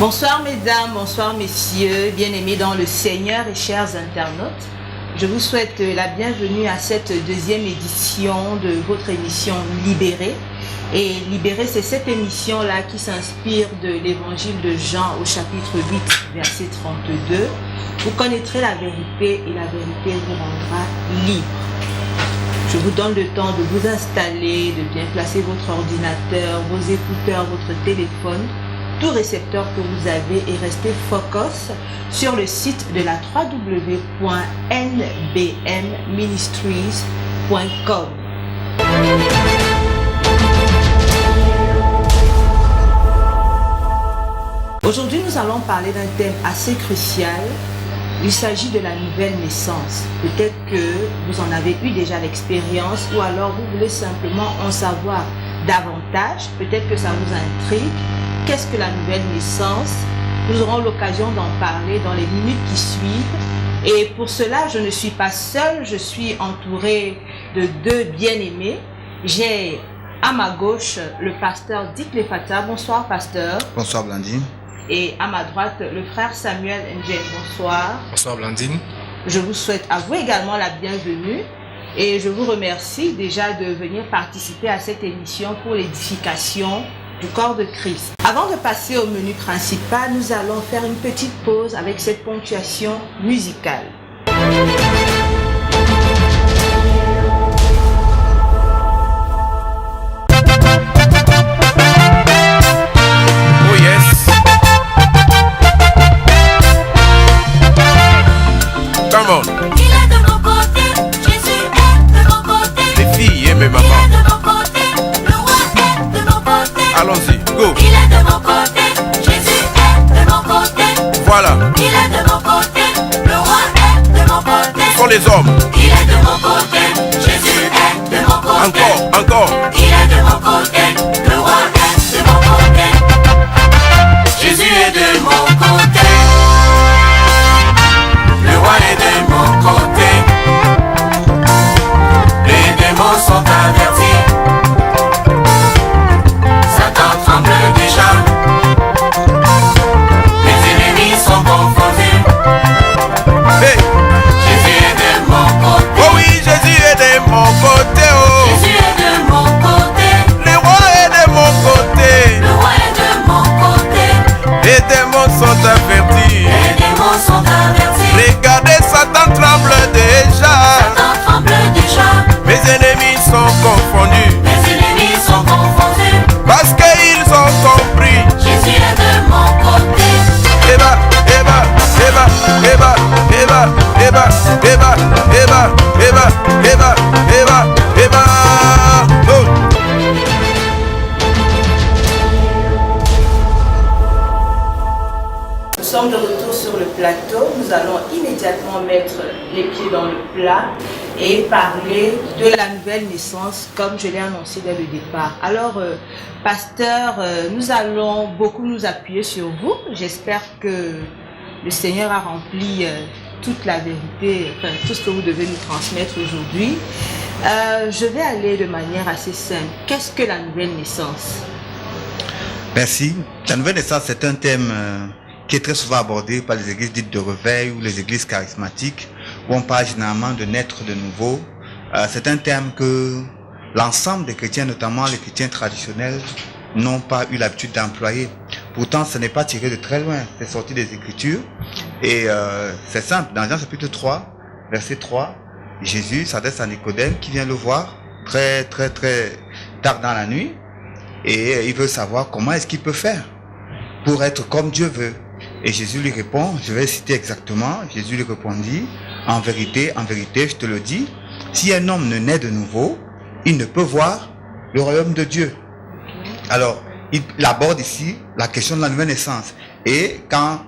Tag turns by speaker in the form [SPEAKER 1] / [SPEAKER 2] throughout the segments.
[SPEAKER 1] Bonsoir mesdames, bonsoir messieurs, bien-aimés dans le Seigneur et chers internautes. Je vous souhaite la bienvenue à cette deuxième édition de votre émission Libéré. Et Libéré, c'est cette émission-là qui s'inspire de l'évangile de Jean au chapitre 8, verset 32. Vous connaîtrez la vérité et la vérité vous rendra libre. Je vous donne le temps de vous installer, de bien placer votre ordinateur, vos écouteurs, votre téléphone, tout récepteur que vous avez et restez focus sur le site de la www.nbmministries.com. Aujourd'hui, nous allons parler d'un thème assez crucial. Il s'agit de la nouvelle naissance. Peut-être que vous en avez eu déjà l'expérience ou alors vous voulez simplement en savoir davantage. Peut-être que ça vous intrigue. Qu'est-ce que la nouvelle naissance? Nous aurons l'occasion d'en parler dans les minutes qui suivent. Et pour cela, je ne suis pas seule. Je suis entourée de deux bien-aimés. J'ai à ma gauche le pasteur Dick Lefata. Bonsoir, pasteur.
[SPEAKER 2] Bonsoir, Blandine.
[SPEAKER 1] Et à ma droite, le frère Samuel Njen. Bonsoir.
[SPEAKER 3] Bonsoir Blandine.
[SPEAKER 1] Je vous souhaite à vous également la bienvenue et je vous remercie déjà de venir participer à cette émission pour l'édification du corps de Christ. Avant de passer au menu principal, nous allons faire une petite pause avec cette ponctuation musicale.
[SPEAKER 3] Come on.
[SPEAKER 4] Il est de mon côté, Jésus est de mon côté.
[SPEAKER 3] Les filles et mes mamans.
[SPEAKER 4] Il est de mon côté, le roi est de mon côté.
[SPEAKER 3] Allons-y, go.
[SPEAKER 4] Il est de mon côté, Jésus est de mon côté.
[SPEAKER 3] Voilà.
[SPEAKER 4] Il est de mon côté, le roi est de mon côté.
[SPEAKER 3] Ce sont les hommes.
[SPEAKER 4] Il est de mon côté, Jésus est de mon côté.
[SPEAKER 3] Encore.
[SPEAKER 4] Il est de mon côté, le roi est de mon côté. Jésus est de mon côté. Le roi est de mon côté. Les démons sont avertis. Satan tremble déjà. Mes ennemis sont confondus.
[SPEAKER 3] Hey.
[SPEAKER 4] Jésus est de mon côté.
[SPEAKER 3] Oh oui, Jésus est de mon côté. Oh.
[SPEAKER 4] Jésus est de mon côté.
[SPEAKER 3] Le roi est de mon côté.
[SPEAKER 4] Le roi est de mon côté.
[SPEAKER 3] Les démons sont avertis.
[SPEAKER 4] Les démons sont avertis.
[SPEAKER 3] Regardez, Satan tremble déjà.
[SPEAKER 4] Satan tremble déjà.
[SPEAKER 3] Mes ennemis sont confondus.
[SPEAKER 4] Mes ennemis sont confondus.
[SPEAKER 3] Parce qu'ils ont compris.
[SPEAKER 4] Jésus est de mon côté.
[SPEAKER 3] Eva, Eva, Eva, Eva, Eva, Eva, Eva, Eva, Eva, Eva, Eva, Eva. Oh.
[SPEAKER 1] Nous sommes de retour sur le plateau. Nous allons immédiatement mettre les pieds dans le plat et parler de la nouvelle naissance comme je l'ai annoncé dès le départ. Alors, pasteur, nous allons beaucoup nous appuyer sur vous. J'espère que le Seigneur a rempli toute la vérité, enfin tout ce que vous devez nous transmettre aujourd'hui. Je vais aller de manière assez simple. Qu'est-ce que la nouvelle naissance?
[SPEAKER 2] Merci. La nouvelle naissance, c'est un thème qui est très souvent abordé par les églises dites de réveil ou les églises charismatiques, où on parle généralement de naître de nouveau. C'est un thème que l'ensemble des chrétiens, notamment les chrétiens traditionnels, n'ont pas eu l'habitude d'employer. Pourtant, ce n'est pas tiré de très loin, c'est sorti des Écritures. Et c'est simple, dans Jean chapitre 3, verset 3, Jésus s'adresse à Nicodème qui vient le voir très tard dans la nuit. Et il veut savoir comment est-ce qu'il peut faire pour être comme Dieu veut. Et Jésus lui répond, je vais citer exactement, Jésus lui répondit, en vérité, je te le dis, si un homme ne naît de nouveau, il ne peut voir le royaume de Dieu. Alors, il aborde ici la question de la nouvelle naissance. Et quand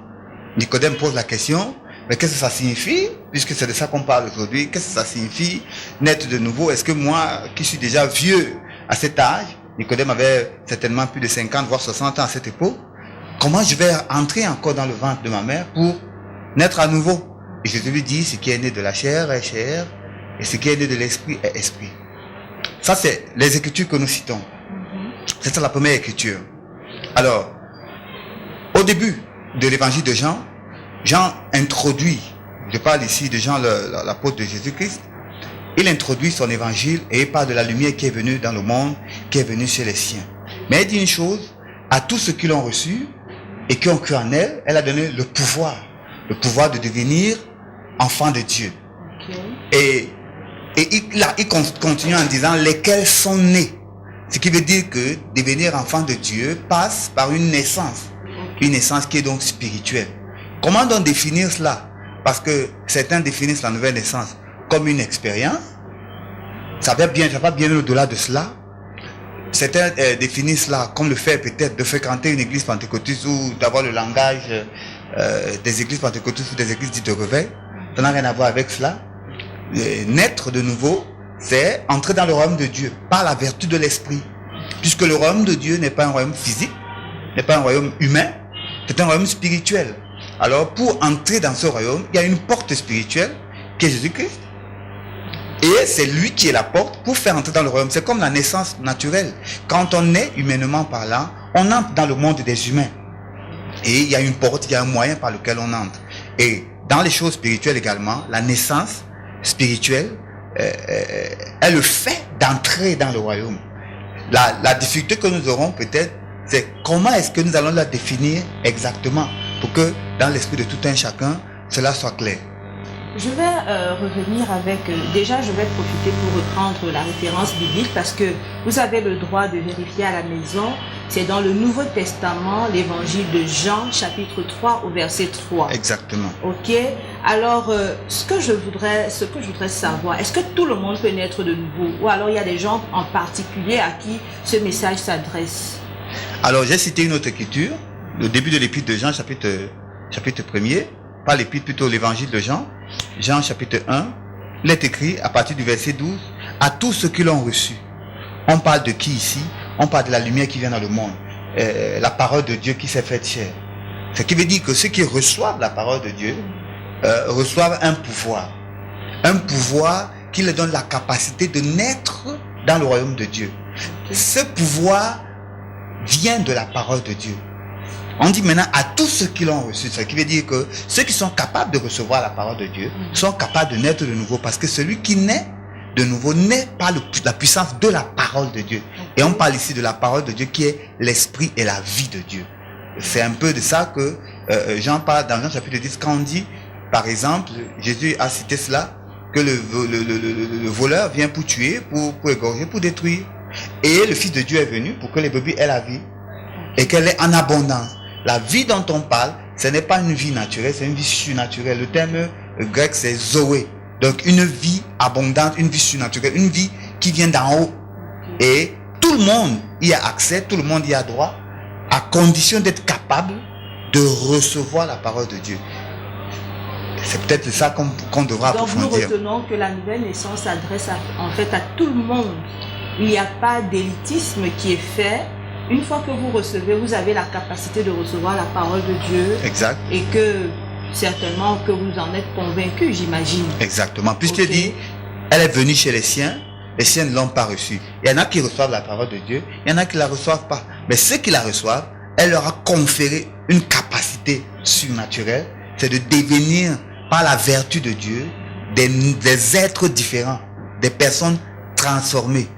[SPEAKER 2] Nicodème pose la question, mais qu'est-ce que ça signifie? Puisque c'est de ça qu'on parle aujourd'hui, qu'est-ce que ça signifie, naître de nouveau? Est-ce que moi, qui suis déjà vieux à cet âge, Nicodème avait certainement plus de 50, voire 60 ans à cette époque, comment je vais entrer encore dans le ventre de ma mère pour naître à nouveau? Et Jésus lui dit, ce qui est né de la chair est chair, et ce qui est né de l'esprit est esprit. Ça, c'est les écritures que nous citons. C'est ça la première écriture. Alors, au Au début de l'évangile de Jean, Jean introduit, je parle ici de Jean l'apôtre de Jésus-Christ, il introduit son évangile et il parle de la lumière qui est venue dans le monde, qui est venue chez les siens. Mais il dit une chose, à tous ceux qui l'ont reçu et qui ont cru en elle, elle a donné le pouvoir de devenir enfants de Dieu. Okay. Et il continue en disant lesquels sont nés. Ce qui veut dire que devenir enfant de Dieu passe par une naissance qui est donc spirituelle. Comment donc définir cela? Parce que certains définissent la nouvelle naissance comme une expérience. Ça va bien au-delà de cela. Certains définissent cela comme le fait peut-être de fréquenter une église pentecôtiste ou d'avoir le langage des églises pentecôtistes ou des églises dites de réveil. Ça n'a rien à voir avec cela. Naître de nouveau, c'est entrer dans le royaume de Dieu par la vertu de l'esprit. Puisque le royaume de Dieu n'est pas un royaume physique, n'est pas un royaume humain, c'est un royaume spirituel. Alors pour entrer dans ce royaume, il y a une porte spirituelle qui est Jésus-Christ. Et c'est lui qui est la porte pour faire entrer dans le royaume. C'est comme la naissance naturelle. Quand on est humainement parlant, on entre dans le monde des humains. Et il y a une porte, il y a un moyen par lequel on entre. Et dans les choses spirituelles également, la naissance spirituelle est le fait d'entrer dans le royaume. La difficulté que nous aurons peut-être, c'est comment est-ce que nous allons la définir exactement pour que dans l'esprit de tout un chacun, cela soit clair.
[SPEAKER 1] Je vais revenir avec... déjà, je vais profiter pour reprendre la référence biblique parce que vous avez le droit de vérifier à la maison. C'est dans le Nouveau Testament, l'évangile de Jean, chapitre 3, au verset 3.
[SPEAKER 2] Exactement.
[SPEAKER 1] Ok. Alors, ce que je voudrais savoir, est-ce que tout le monde peut naître de nouveau? Ou alors il y a des gens en particulier à qui ce message s'adresse? Alors,
[SPEAKER 2] j'ai cité une autre écriture, le début de l'épître de Jean, chapitre 1er, pas l'épître, plutôt l'évangile de Jean. Jean chapitre 1, il est écrit à partir du verset 12, à tous ceux qui l'ont reçu. On parle de qui ici? On parle de la lumière qui vient dans le monde, la parole de Dieu qui s'est faite chair. Ce qui veut dire que ceux qui reçoivent la parole de Dieu reçoivent un pouvoir qui leur donne la capacité de naître dans le royaume de Dieu. Ce pouvoir vient de la parole de Dieu. On dit maintenant à tous ceux qui l'ont reçu, ce qui veut dire que ceux qui sont capables de recevoir la parole de Dieu sont capables de naître de nouveau, parce que celui qui naît de nouveau naît par la puissance de la parole de Dieu. Et on parle ici de la parole de Dieu qui est l'esprit et la vie de Dieu. C'est un peu de ça que Jean parle dans Jean chapitre 10, quand on dit, par exemple, Jésus a cité cela, que le voleur vient pour tuer, pour égorger, pour détruire. Et le Fils de Dieu est venu pour que les brebis aient la vie et qu'elle est en abondance. La vie dont on parle, ce n'est pas une vie naturelle, c'est une vie surnaturelle. Le terme grec, c'est Zoé. Donc une vie abondante, une vie surnaturelle, une vie qui vient d'en haut. Et tout le monde y a accès, tout le monde y a droit, à condition d'être capable de recevoir la parole de Dieu. C'est peut-être ça qu'on devra approfondir.
[SPEAKER 1] Donc nous retenons que la nouvelle naissance s'adresse en fait à tout le monde. Il n'y a pas d'élitisme qui est fait. Une fois que vous recevez, vous avez la capacité de recevoir la parole de Dieu.
[SPEAKER 2] Exact.
[SPEAKER 1] Et que certainement que vous en êtes convaincu, j'imagine.
[SPEAKER 2] Exactement. Puisqu'il dit, elle est venue chez les siens ne l'ont pas reçue. Il y en a qui reçoivent la parole de Dieu, il y en a qui ne la reçoivent pas. Mais ceux qui la reçoivent, elle leur a conféré une capacité surnaturelle, c'est de devenir, par la vertu de Dieu, des êtres différents, des personnes transformées.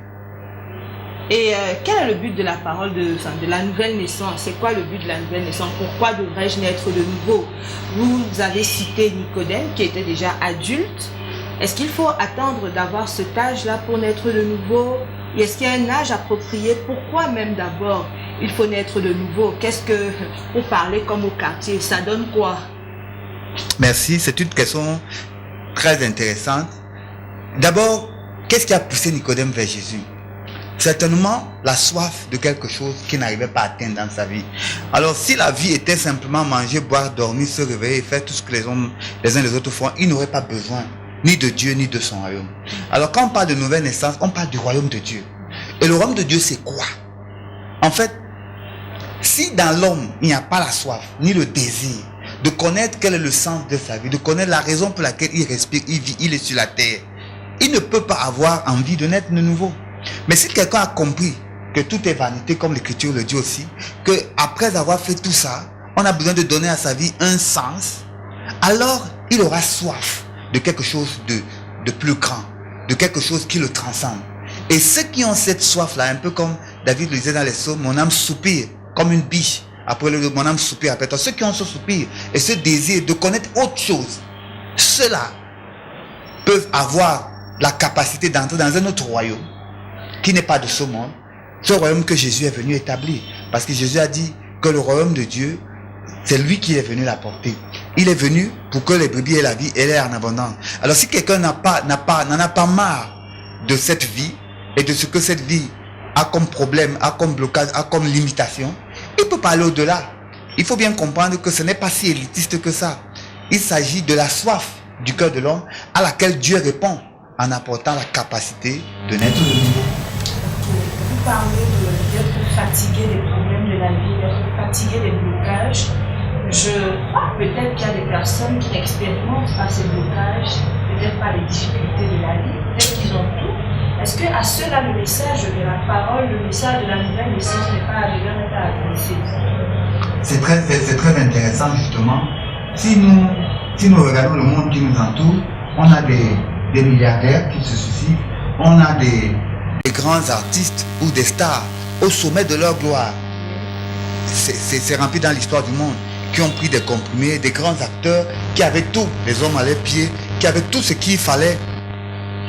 [SPEAKER 1] Et quel est le but de la parole de la nouvelle naissance? C'est quoi le but de la nouvelle naissance? Pourquoi devrais-je naître de nouveau? Vous avez cité Nicodème qui était déjà adulte. Est-ce qu'il faut attendre d'avoir cet âge-là pour naître de nouveau? Et est-ce qu'il y a un âge approprié? Pourquoi même d'abord il faut naître de nouveau? Qu'est-ce que, pour parler comme au quartier, ça donne quoi?
[SPEAKER 2] Merci, c'est une question très intéressante. D'abord, qu'est-ce qui a poussé Nicodème vers Jésus? Certainement la soif de quelque chose qu'il n'arrivait pas à atteindre dans sa vie. Alors si la vie était simplement manger, boire, dormir, se réveiller et faire tout ce que les uns les autres font, il n'aurait pas besoin ni de Dieu ni de son royaume. Alors quand on parle de nouvelle naissance, on parle du royaume de Dieu. Et le royaume de Dieu, c'est quoi? En fait, si dans l'homme il n'y a pas la soif ni le désir de connaître quel est le sens de sa vie, de connaître la raison pour laquelle il respire, il vit, il est sur la terre, il ne peut pas avoir envie de naître de nouveau. Mais si quelqu'un a compris que tout est vanité, comme l'écriture le dit aussi, que après avoir fait tout ça, on a besoin de donner à sa vie un sens, alors il aura soif de quelque chose de plus grand, de quelque chose qui le transcende. Et ceux qui ont cette soif-là, un peu comme David le disait dans les psaumes, mon âme soupire comme une biche. Après mon âme soupire après toi. Ceux qui ont ce soupir et ce désir de connaître autre chose, ceux-là peuvent avoir la capacité d'entrer dans un autre royaume qui n'est pas de ce monde. Ce royaume que Jésus est venu établir. Parce que Jésus a dit que le royaume de Dieu, c'est lui qui est venu l'apporter. Il est venu pour que les brebis aient la vie et l'aient en abondance. Alors si quelqu'un n'en a pas marre de cette vie et de ce que cette vie a comme problème, a comme blocage, a comme limitation, il peut pas aller au-delà. Il faut bien comprendre que ce n'est pas si élitiste que ça. Il s'agit de la soif du cœur de l'homme à laquelle Dieu répond en apportant la capacité de naître de nouveau.
[SPEAKER 1] Vous parlez d'être fatigué des problèmes de la vie, d'être fatigué des blocages. Je crois peut-être qu'il y a des personnes qui n'expérimentent pas ces blocages, peut-être pas les difficultés de la vie, peut-être qu'ils ont tout. Est-ce qu'à ceux-là, le message de la parole, le message de la nouvelle naissance n'est pas adressé?
[SPEAKER 2] C'est très intéressant justement. Si nous regardons le monde qui nous entoure, on a des milliardaires qui se suicident, on a des grands artistes ou des stars au sommet de leur gloire. C'est rempli dans l'histoire du monde, qui ont pris des comprimés, des grands acteurs qui avaient tout, les hommes à leurs pieds, qui avaient tout ce qu'il fallait,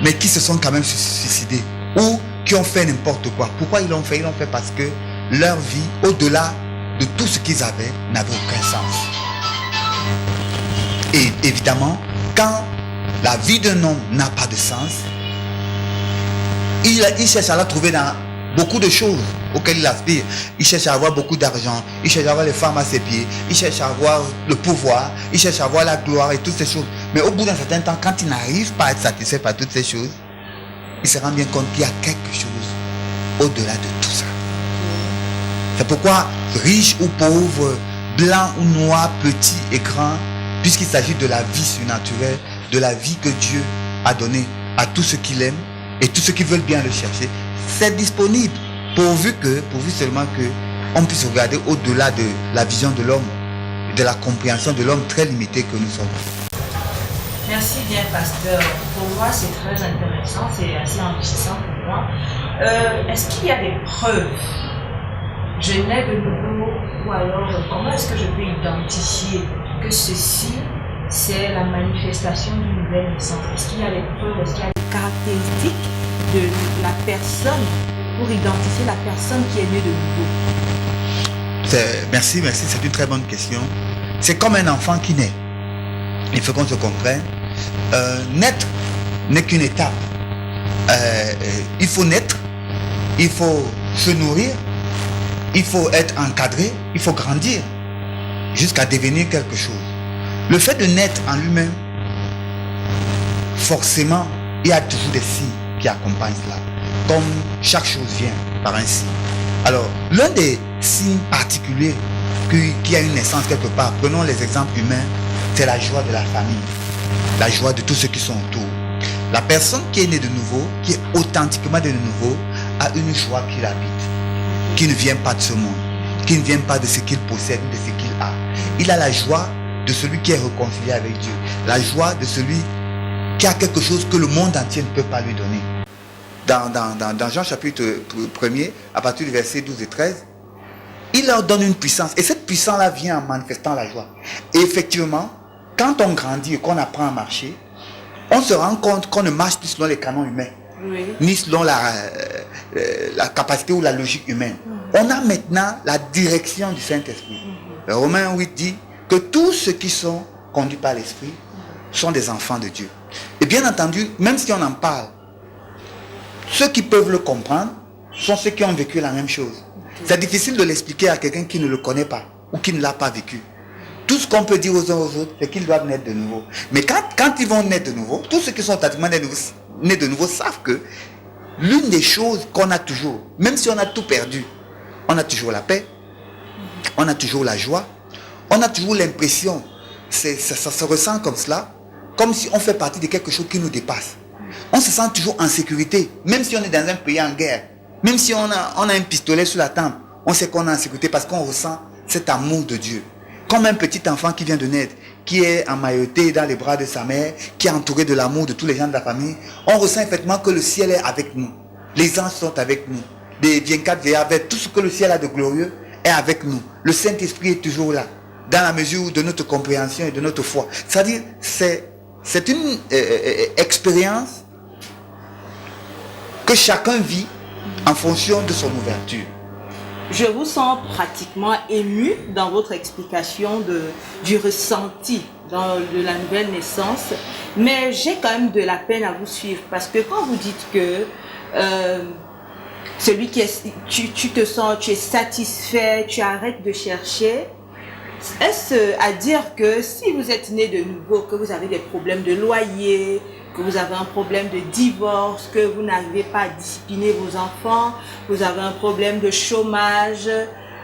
[SPEAKER 2] mais qui se sont quand même suicidés ou qui ont fait n'importe quoi. Pourquoi ils l'ont fait? Ils l'ont fait parce que leur vie, au-delà de tout ce qu'ils avaient, n'avait aucun sens. Et évidemment, quand la vie d'un homme n'a pas de sens, il cherche à la trouver dans beaucoup de choses auxquelles il aspire. Il cherche à avoir beaucoup d'argent, il cherche à avoir les femmes à ses pieds, il cherche à avoir le pouvoir, il cherche à avoir la gloire et toutes ces choses. Mais au bout d'un certain temps, quand il n'arrive pas à être satisfait par toutes ces choses, il se rend bien compte qu'il y a quelque chose au-delà de tout ça. C'est pourquoi, riche ou pauvre, blanc ou noir, petit et grand, puisqu'il s'agit de la vie surnaturelle, de la vie que Dieu a donnée à tous ceux qui l'aiment et tous ceux qui veulent bien le chercher, c'est disponible, pourvu seulement que on puisse regarder au-delà de la vision de l'homme, de la compréhension de l'homme très limitée que nous sommes.
[SPEAKER 1] Merci bien, pasteur. Pour moi, c'est très intéressant, c'est assez enrichissant pour moi. Est-ce qu'il y a des preuves? Je nais de nouveau, ou alors comment est-ce que je peux identifier que ceci, c'est la manifestation d'une nouvelle naissance? Est-ce qu'il y a des preuves, est-ce qu'il y a des caractéristiques de la personne pour identifier la personne qui est née de nouveau?
[SPEAKER 2] Merci, c'est une très bonne question. C'est comme un enfant qui naît. Il faut qu'on se comprenne. Naître n'est qu'une étape. Il faut naître, il faut se nourrir, il faut être encadré, il faut grandir jusqu'à devenir quelque chose. Le fait de naître en lui-même, forcément, il y a toujours des signes qui accompagnent cela. Comme chaque chose vient par un signe. Alors, l'un des signes particuliers qui a une naissance quelque part, prenons les exemples humains, c'est la joie de la famille, la joie de tous ceux qui sont autour. La personne qui est née de nouveau, qui est authentiquement née de nouveau, a une joie qui l'habite, qui ne vient pas de ce monde, qui ne vient pas de ce qu'il possède, de ce qu'il a. Il a la joie de celui qui est réconcilié avec Dieu, la joie de celui qui a quelque chose que le monde entier ne peut pas lui donner. Dans Jean chapitre 1er, à partir du verset 12 et 13, il leur donne une puissance. Et cette puissance-là vient en manifestant la joie. Et effectivement, quand on grandit et qu'on apprend à marcher, on se rend compte qu'on ne marche plus selon les canons humains, oui, ni selon la capacité ou la logique humaine. On a maintenant la direction du Saint-Esprit. Romains 8 dit que tous ceux qui sont conduits par l'Esprit sont des enfants de Dieu. Et bien entendu, même si on en parle, ceux qui peuvent le comprendre sont ceux qui ont vécu la même chose. C'est difficile de l'expliquer à quelqu'un qui ne le connaît pas ou qui ne l'a pas vécu. Tout ce qu'on peut dire aux uns aux autres, c'est qu'ils doivent naître de nouveau. Mais quand ils vont naître de nouveau, tous ceux qui sont pratiquement nés de nouveau savent que l'une des choses qu'on a toujours, même si on a tout perdu, on a toujours la paix, on a toujours la joie, on a toujours l'impression, ça se ressent comme cela, comme si on fait partie de quelque chose qui nous dépasse. On se sent toujours en sécurité, même si on est dans un pays en guerre, même si on a un pistolet sur la tempe, on sait qu'on est en sécurité parce qu'on ressent cet amour de Dieu. comme un petit enfant qui vient de naître, qui est en mailloté dans les bras de sa mère, qui est entouré de l'amour de tous les gens de la famille, on ressent effectivement que le ciel est avec nous. Les anges sont avec nous. Des 24 veillants, avec tout ce que le ciel a de glorieux est avec nous. Le Saint-Esprit est toujours là, dans la mesure de notre compréhension et de notre foi. C'est-à-dire, c'est une expérience que chacun vit en fonction de son ouverture.
[SPEAKER 1] Je vous sens pratiquement ému dans votre explication du ressenti de la nouvelle naissance, mais j'ai quand même de la peine à vous suivre parce que quand vous dites que celui qui est, tu te sens, tu es satisfait, tu arrêtes de chercher, est-ce à dire que si vous êtes né de nouveau, que vous avez des problèmes de loyer, que vous avez un problème de divorce, que vous n'arrivez pas à discipliner vos enfants, vous avez un problème de chômage,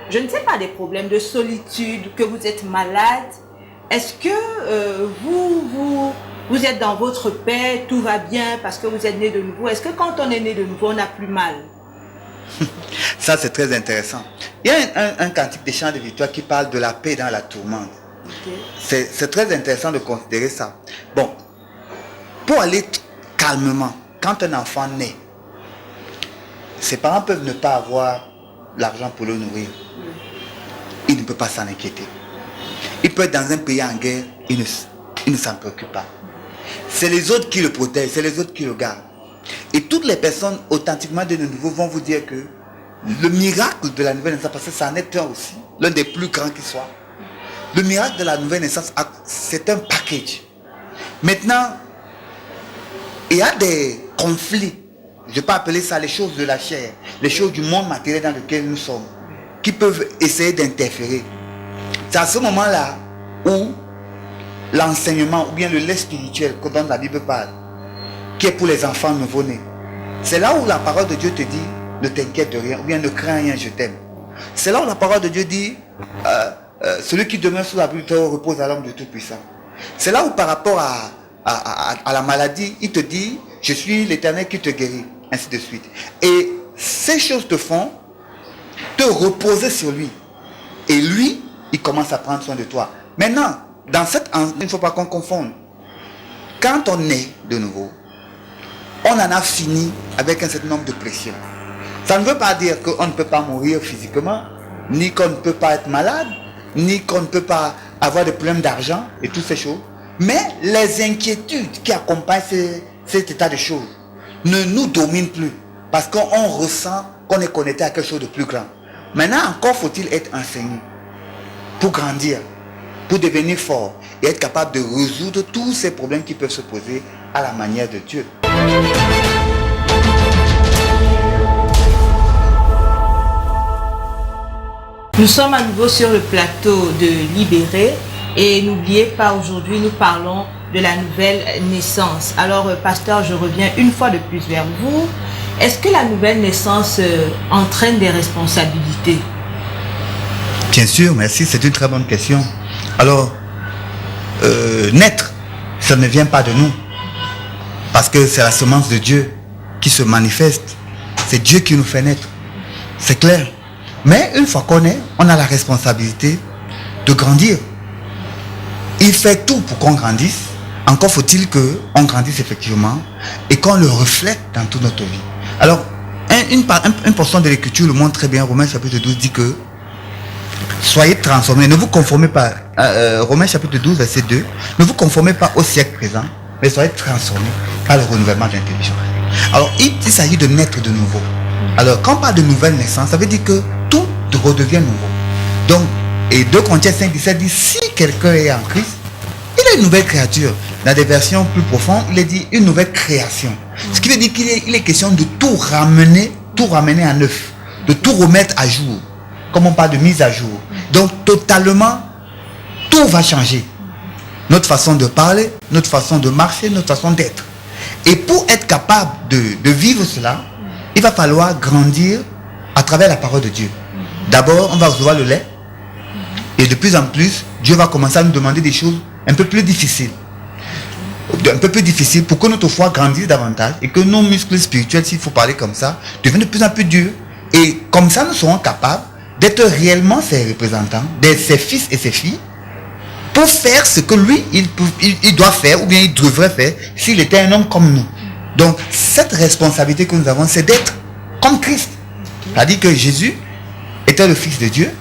[SPEAKER 1] je ne sais pas, des problèmes de solitude, que vous êtes malade, est-ce que vous êtes dans votre paix, tout va bien parce que vous êtes né de nouveau? Est-ce que quand on est né de nouveau, on n'a plus mal?
[SPEAKER 2] Ça, c'est très intéressant. Il y a un cantique des chants de victoire qui parle de la paix dans la tourmente. Okay. C'est très intéressant de considérer ça. Bon, pour aller calmement, quand un enfant naît, ses parents peuvent ne pas avoir l'argent pour le nourrir. Il ne peut pas s'en inquiéter. Il peut être dans un pays en guerre, il ne s'en préoccupe pas. C'est les autres qui le protègent, c'est les autres qui le gardent. Et toutes les personnes authentiquement de nouveau vont vous dire que le miracle de la nouvelle naissance, parce que ça en est un aussi, l'un des plus grands qui soit, le miracle de la nouvelle naissance, c'est un package. Maintenant, il y a des conflits, je peux appeler ça les choses de la chair, les choses du monde matériel dans lequel nous sommes, qui peuvent essayer d'interférer. C'est à ce moment-là où l'enseignement ou bien le lait spirituel que dont la Bible parle, qui est pour les enfants nouveau-nés, c'est là où la parole de Dieu te dit ne t'inquiète de rien ou bien ne crains rien, je t'aime. C'est là où la parole de Dieu dit celui qui demeure sous l'abri du Très-Haut repose à l'homme de Tout-Puissant. C'est là où par rapport à la maladie, il te dit je suis l'Éternel qui te guérit, ainsi de suite. Et ces choses te font te reposer sur lui. Et lui, il commence à prendre soin de toi. Maintenant, dans il ne faut pas qu'on confonde. Quand on est de nouveau, on en a fini avec un certain nombre de pressions. Ça ne veut pas dire qu'on ne peut pas mourir physiquement, ni qu'on ne peut pas être malade, ni qu'on ne peut pas avoir des problèmes d'argent et toutes ces choses. Mais les inquiétudes qui accompagnent cet état de choses ne nous dominent plus. Parce qu'on ressent qu'on est connecté à quelque chose de plus grand. Maintenant, encore faut-il être enseigné pour grandir, pour devenir fort et être capable de résoudre tous ces problèmes qui peuvent se poser à la manière de Dieu.
[SPEAKER 1] Nous sommes à nouveau sur le plateau de Libéré et n'oubliez pas, aujourd'hui nous parlons de la nouvelle naissance. Alors pasteur, je reviens une fois de plus vers vous. Est-ce que la nouvelle naissance entraîne des responsabilités?
[SPEAKER 2] Bien sûr, merci, c'est une très bonne question. Alors, naître, ça ne vient pas de nous. Parce que c'est la semence de Dieu qui se manifeste. C'est Dieu qui nous fait naître. C'est clair. Mais une fois qu'on est, on a la responsabilité de grandir. Il fait tout pour qu'on grandisse. Encore faut-il qu'on grandisse effectivement et qu'on le reflète dans toute notre vie. Alors, une portion de l'Écriture le montre très bien. Romains chapitre 12 dit que soyez transformés, ne vous conformez pas, Romains chapitre 12 verset 2, ne vous conformez pas au siècle présent, mais soyez transformés par le renouvellement de l'intelligence. Alors, il s'agit de naître de nouveau. Alors, quand on parle de nouvelle naissance, ça veut dire que tout redevient nouveau. Donc, et 2 Corinthiens 5:17 dit, si quelqu'un est en Christ, il est une nouvelle créature. Dans des versions plus profondes, il est dit une nouvelle création. Ce qui veut dire qu'il est question de tout ramener à neuf, de tout remettre à jour. Comme on parle de mise à jour. Donc, totalement, tout va changer. Notre façon de parler, notre façon de marcher, notre façon d'être. Et pour être capable de vivre cela, il va falloir grandir à travers la parole de Dieu. D'abord, on va recevoir le lait. Et de plus en plus, Dieu va commencer à nous demander des choses un peu plus difficiles. Un peu plus difficiles pour que notre foi grandisse davantage et que nos muscles spirituels, s'il faut parler comme ça, deviennent de plus en plus durs. Et comme ça, nous serons capables d'être réellement ses représentants, ses fils et ses filles, pour faire ce que lui, il doit faire ou bien il devrait faire s'il était un homme comme nous. Donc, cette responsabilité que nous avons, c'est d'être comme Christ. C'est-à-dire que Jésus était le Fils de Dieu,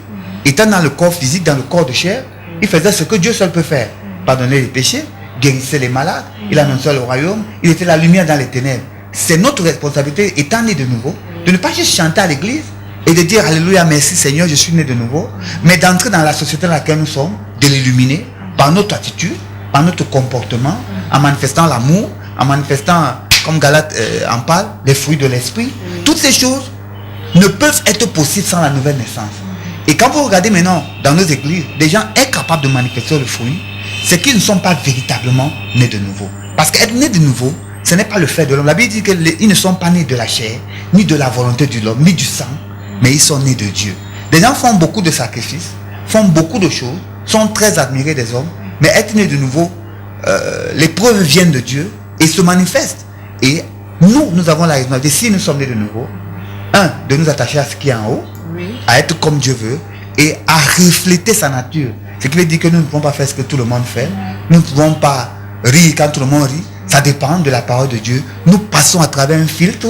[SPEAKER 2] étant dans le corps physique, dans le corps de chair, il faisait ce que Dieu seul peut faire. Pardonner les péchés, guérissait les malades, il annonçait le royaume, il était la lumière dans les ténèbres. C'est notre responsabilité, étant né de nouveau, de ne pas juste chanter à l'église et de dire Alléluia, merci Seigneur, je suis né de nouveau, mais d'entrer dans la société dans laquelle nous sommes, de l'illuminer par notre attitude, par notre comportement, en manifestant l'amour, en manifestant, comme Galate en parle, les fruits de l'esprit. Toutes ces choses ne peuvent être possibles sans la nouvelle naissance. Et quand vous regardez maintenant dans nos églises, des gens incapables de manifester le fruit, c'est qu'ils ne sont pas véritablement nés de nouveau. Parce qu'être né de nouveau, ce n'est pas le fait de l'homme. La Bible dit qu'ils ne sont pas nés de la chair, ni de la volonté de l'homme, ni du sang, mais ils sont nés de Dieu. Des gens font beaucoup de sacrifices, font beaucoup de choses, sont très admirés des hommes, mais être né de nouveau, les preuves viennent de Dieu et se manifestent. Et nous avons la responsabilité, si nous sommes nés de nouveau, de nous attacher à ce qui est en haut, à être comme Dieu veut et à refléter sa nature. Ce qui veut dire que nous ne pouvons pas faire ce que tout le monde fait. Nous ne pouvons pas rire quand tout le monde rit. Ça dépend de la parole de Dieu. Nous passons à travers un filtre.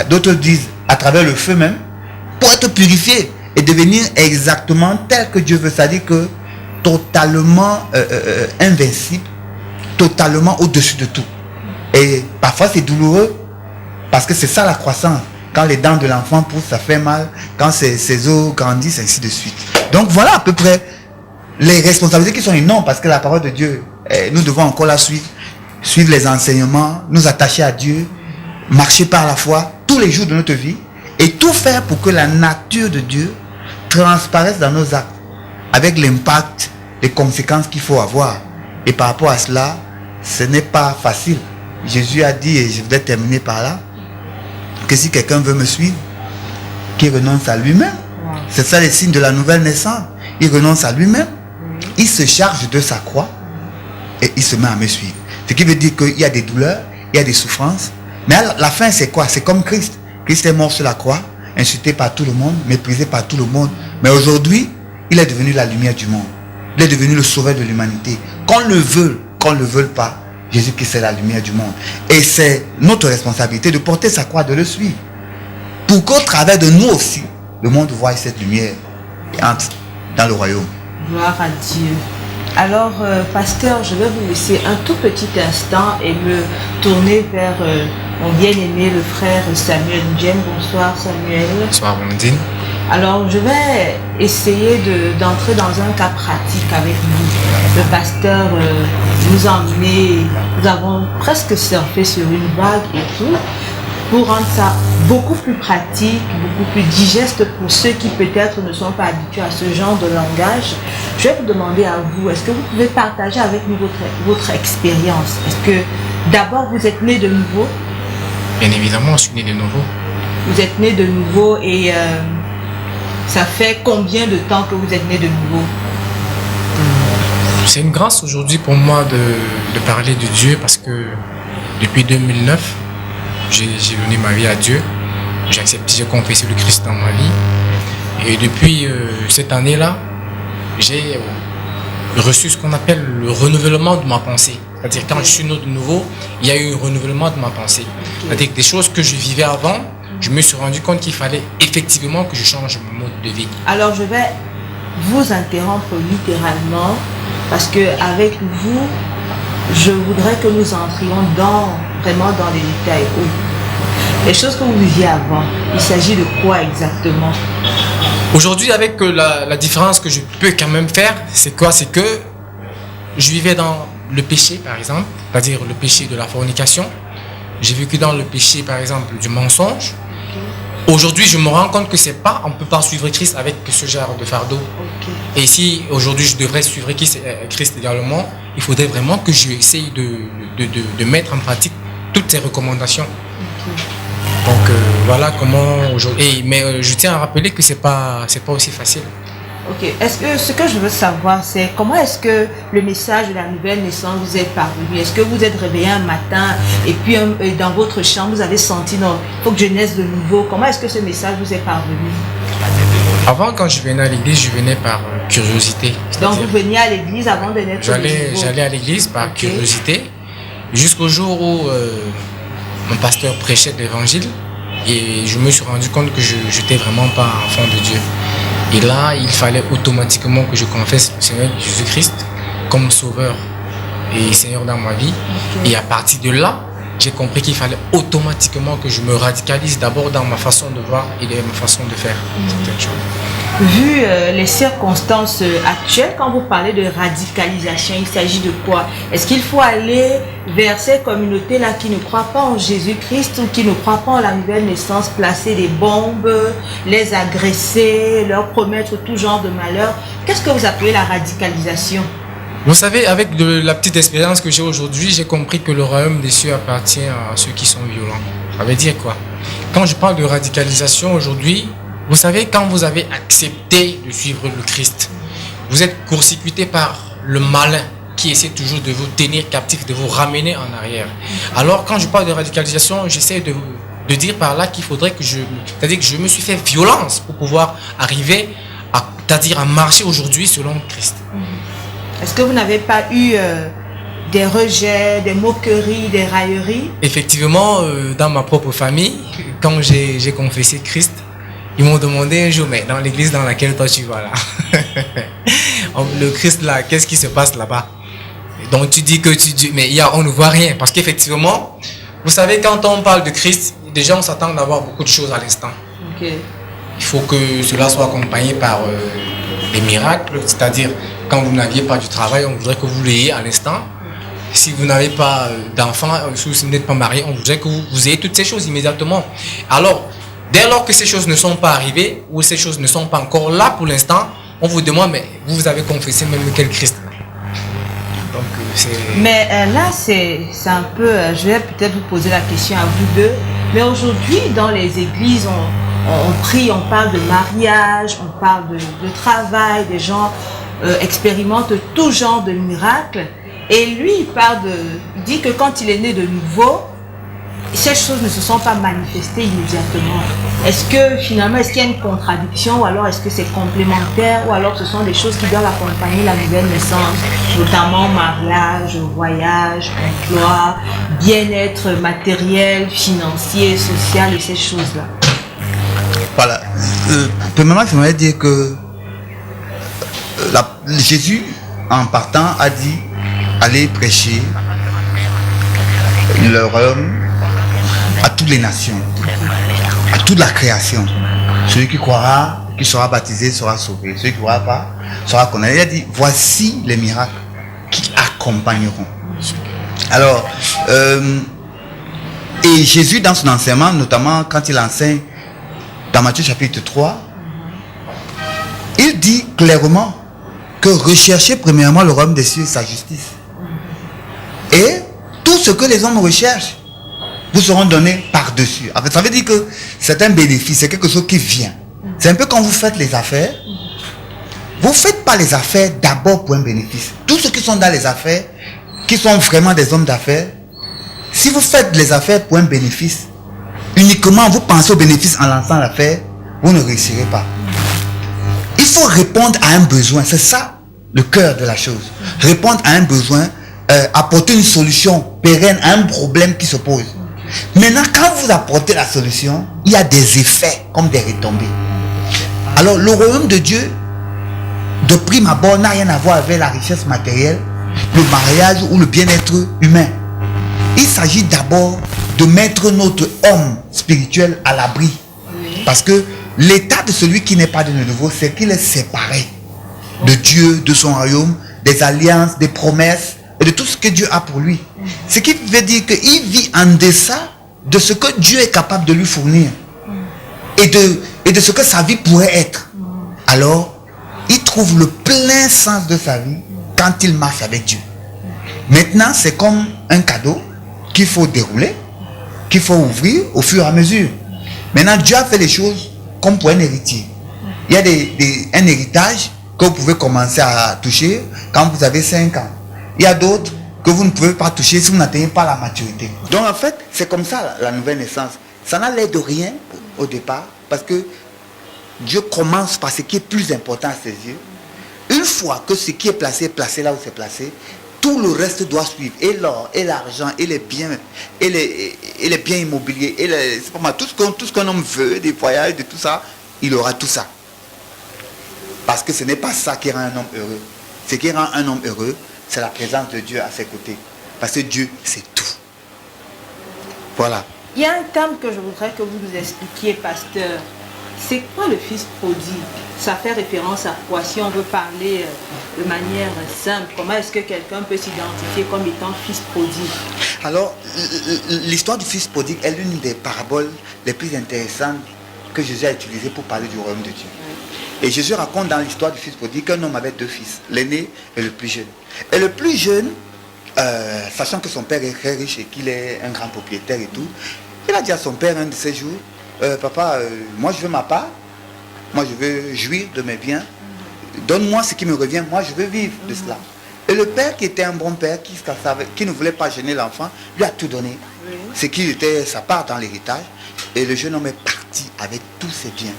[SPEAKER 2] D'autres disent à travers le feu même. Pour être purifié et devenir exactement tel que Dieu veut. C'est-à-dire que totalement invincible. Totalement au-dessus de tout. Et parfois c'est douloureux. Parce que c'est ça la croissance. Quand les dents de l'enfant poussent, ça fait mal. Quand ses os grandissent, ainsi de suite. Donc voilà à peu près les responsabilités qui sont énormes. Parce que la parole de Dieu, nous devons encore la suivre. Suivre les enseignements, nous attacher à Dieu, marcher par la foi tous les jours de notre vie. Et tout faire pour que la nature de Dieu transparaisse dans nos actes. Avec l'impact, les conséquences qu'il faut avoir. Et par rapport à cela, ce n'est pas facile. Jésus a dit, et je voudrais terminer par là, que si quelqu'un veut me suivre, qu'il renonce à lui-même. C'est ça les signes de la nouvelle naissance. Il renonce à lui-même, il se charge de sa croix et il se met à me suivre. Ce qui veut dire qu'il y a des douleurs, il y a des souffrances. Mais à la fin, c'est quoi? C'est comme Christ. Christ est mort sur la croix, insulté par tout le monde, méprisé par tout le monde. Mais aujourd'hui, il est devenu la lumière du monde. Il est devenu le sauveur de l'humanité. Qu'on le veuille pas, Jésus-Christ est la lumière du monde. Et c'est notre responsabilité de porter sa croix, de le suivre. Pour qu'au travers de nous aussi, le monde voie cette lumière et entre dans le royaume.
[SPEAKER 1] Gloire à Dieu. Alors, pasteur, je vais vous laisser un tout petit instant et me tourner vers mon bien-aimé, le frère Samuel Ndjem. Bonsoir Samuel.
[SPEAKER 5] Bonsoir Blandine.
[SPEAKER 1] Alors, je vais essayer d'entrer dans un cas pratique avec vous. Le pasteur nous a emmené, nous avons presque surfé sur une vague et tout, pour rendre ça beaucoup plus pratique, beaucoup plus digeste pour ceux qui peut-être ne sont pas habitués à ce genre de langage. Je vais vous demander à vous, est-ce que vous pouvez partager avec nous votre expérience? Est-ce que d'abord vous êtes né de nouveau?
[SPEAKER 5] Bien évidemment, je suis né de nouveau.
[SPEAKER 1] Vous êtes né de nouveau et ça fait combien de temps que vous êtes né de nouveau?
[SPEAKER 5] C'est une grâce aujourd'hui pour moi de parler de Dieu parce que depuis 2009, j'ai donné ma vie à Dieu. J'ai confessé le Christ dans ma vie. Et depuis cette année-là, j'ai reçu ce qu'on appelle le renouvellement de ma pensée. C'est-à-dire quand je suis né de nouveau, il y a eu un renouvellement de ma pensée. C'est-à-dire que des choses que je vivais avant, je me suis rendu compte qu'il fallait effectivement que je change mon mode de vie. Alors
[SPEAKER 1] je vais vous interrompre littéralement parce que avec vous, je voudrais que nous entrions vraiment dans les détails. Les choses que vous viviez avant, il s'agit de quoi exactement?
[SPEAKER 5] Aujourd'hui, avec la différence que je peux quand même faire, c'est quoi? C'est que je vivais dans le péché, par exemple, c'est-à-dire le péché de la fornication. J'ai vécu dans le péché, par exemple, du mensonge. Aujourd'hui, je me rends compte que on ne peut pas suivre Christ avec ce genre de fardeau. Et si aujourd'hui je devrais suivre Christ également, il faudrait vraiment que j'essaye de mettre en pratique toutes ces recommandations. Donc voilà comment aujourd'hui. Mais je tiens à rappeler que c'est pas aussi facile.
[SPEAKER 1] Ok. Est-ce que ce que je veux savoir, c'est comment est-ce que le message de la nouvelle naissance vous est parvenu? Est-ce que vous êtes réveillé un matin et puis dans votre chambre, vous avez senti non, il faut que je naisse de nouveau? Comment est-ce que ce message vous est parvenu?
[SPEAKER 5] Avant, quand je venais à l'église, je venais par curiosité.
[SPEAKER 1] Donc
[SPEAKER 5] C'est-à-dire,
[SPEAKER 1] vous veniez à l'église avant de naître de nouveau.
[SPEAKER 5] J'allais à l'église par
[SPEAKER 1] Ok.
[SPEAKER 5] curiosité jusqu'au jour où mon pasteur prêchait de l'évangile et je me suis rendu compte que je n'étais vraiment pas enfant de Dieu. Et là, il fallait automatiquement que je confesse le Seigneur Jésus-Christ comme sauveur et Seigneur dans ma vie.
[SPEAKER 1] Ok.
[SPEAKER 5] Et à partir de là, j'ai compris qu'il fallait automatiquement que je me radicalise d'abord dans ma façon de voir et dans ma façon de faire certaines choses.
[SPEAKER 1] Vu les circonstances actuelles, quand vous parlez de radicalisation, il s'agit de quoi? Est-ce qu'il faut aller vers ces communautés-là qui ne croient pas en Jésus-Christ ou qui ne croient pas en la nouvelle naissance, placer des bombes, les agresser, leur promettre tout genre de malheur? Qu'est-ce que vous appelez la radicalisation?
[SPEAKER 5] Vous savez, avec la petite expérience que j'ai aujourd'hui, j'ai compris que le royaume des cieux appartient à ceux qui sont violents. Ça veut dire quoi? Quand je parle de radicalisation aujourd'hui, vous savez, quand vous avez accepté de suivre le Christ, vous êtes court-circuité par le malin qui essaie toujours de vous tenir captif, de vous ramener en arrière. Alors, quand je parle de radicalisation, j'essaie de dire par là qu'il faudrait que c'est-à-dire que je me suis fait violence pour pouvoir arriver c'est-à-dire à marcher aujourd'hui selon Christ.
[SPEAKER 1] Est-ce que vous n'avez pas eu des rejets, des moqueries, des railleries?
[SPEAKER 5] Effectivement, dans ma propre famille, quand j'ai confessé Christ, ils m'ont demandé un jour, mais dans l'église dans laquelle toi tu vas là, le Christ là, qu'est-ce qui se passe là-bas? Donc tu dis que mais on ne voit rien. Parce qu'effectivement, vous savez, quand on parle de Christ, déjà on s'attend d'avoir beaucoup de choses à l'instant.
[SPEAKER 1] Ok.
[SPEAKER 5] Il faut que cela soit accompagné par des miracles, c'est-à-dire quand vous n'aviez pas du travail, on voudrait que vous l'ayez à l'instant. Si vous n'avez pas d'enfant, si vous n'êtes pas marié, on voudrait que vous ayez toutes ces choses immédiatement. Alors, dès lors que ces choses ne sont pas arrivées ou ces choses ne sont pas encore là pour l'instant, on vous demande, mais vous avez confessé même quel Christ? Donc,
[SPEAKER 1] mais là, c'est un peu, je vais peut-être vous poser la question à vous deux, mais aujourd'hui, dans les églises, on prie, on parle de mariage, on parle de travail, des gens expérimentent tout genre de miracles. Et lui, il dit que quand il est né de nouveau, ces choses ne se sont pas manifestées immédiatement. Est-ce qu'il y a une contradiction, ou alors est-ce que c'est complémentaire, ou alors ce sont des choses qui doivent accompagner la nouvelle naissance, notamment mariage, voyage, emploi, bien-être matériel, financier, social et ces choses-là?
[SPEAKER 2] Voilà. Premièrement, j'aimerais dire que Jésus, en partant, a dit allez prêcher le royaume à toutes les nations, à toute la création. Celui qui croira, qui sera baptisé, sera sauvé. Celui qui ne croira pas, sera condamné. Il a dit voici les miracles qui accompagneront. Alors, et Jésus, dans son enseignement, notamment quand il enseigne dans Matthieu chapitre 3, il dit clairement que recherchez premièrement le royaume des cieux et sa justice. Et tout ce que les hommes recherchent vous seront donnés par-dessus. En fait, ça veut dire que c'est un bénéfice, c'est quelque chose qui vient. C'est un peu quand vous faites les affaires. Vous ne faites pas les affaires d'abord pour un bénéfice. Tous ceux qui sont dans les affaires, qui sont vraiment des hommes d'affaires, si vous faites les affaires pour un bénéfice, uniquement vous pensez au bénéfice en lançant l'affaire, vous ne réussirez pas. Il faut répondre à un besoin. C'est ça le cœur de la chose. Répondre à un besoin, apporter une solution pérenne à un problème qui se pose. Maintenant, quand vous apportez la solution, il y a des effets comme des retombées. Alors, le royaume de Dieu, de prime abord, n'a rien à voir avec la richesse matérielle, le mariage ou le bien-être humain. Il s'agit d'abord de mettre notre homme spirituel à l'abri. Parce que l'état de celui qui n'est pas de nouveau, c'est qu'il est séparé de Dieu, de son royaume, des alliances, des promesses et de tout ce que Dieu a pour lui. Ce qui veut dire qu'il vit en deçà de ce que Dieu est capable de lui fournir et de ce que sa vie pourrait être. Alors, il trouve le plein sens de sa vie quand il marche avec Dieu. Maintenant, c'est comme un cadeau qu'il faut dérouler, qu'il faut ouvrir au fur et à mesure. Maintenant, Dieu a fait les choses comme pour un héritier. Il y a un héritage que vous pouvez commencer à toucher quand vous avez 5 ans. Il y a d'autres que vous ne pouvez pas toucher si vous n'atteignez pas la maturité. Donc en fait, c'est comme ça la nouvelle naissance. Ça n'a l'air de rien au départ parce que Dieu commence par ce qui est plus important à ses yeux. fois que ce qui est placé là où c'est placé, tout le reste doit suivre. Et l'or, et l'argent, et les biens, et les biens immobiliers, c'est pas mal, tout ce qu'un homme veut, des voyages, de tout ça, il aura tout ça. Parce que ce n'est pas ça qui rend un homme heureux. Ce qui rend un homme heureux, c'est la présence de Dieu à ses côtés. Parce que Dieu, c'est tout. Voilà.
[SPEAKER 1] Il y a un terme que je voudrais que vous nous expliquiez, pasteur. C'est quoi le fils prodigue? Ça fait référence à quoi? Si on veut parler de manière simple, comment est-ce que quelqu'un peut s'identifier comme étant fils prodigue?
[SPEAKER 2] Alors, l'histoire du fils prodigue est l'une des paraboles les plus intéressantes que Jésus a utilisées pour parler du royaume de Dieu. Et Jésus raconte dans l'histoire du fils prodigue qu'un homme avait deux fils, l'aîné et le plus jeune. Et le plus jeune, sachant que son père est très riche et qu'il est un grand propriétaire et tout, il a dit à son père un de ces jours, papa, moi je veux ma part, moi je veux jouir de mes biens, donne-moi ce qui me revient, moi je veux vivre de cela. Et le père qui était un bon père, qui ne voulait pas gêner l'enfant, lui a tout donné, ce qui était sa part dans l'héritage. Et le jeune homme est parti avec tous ses biens.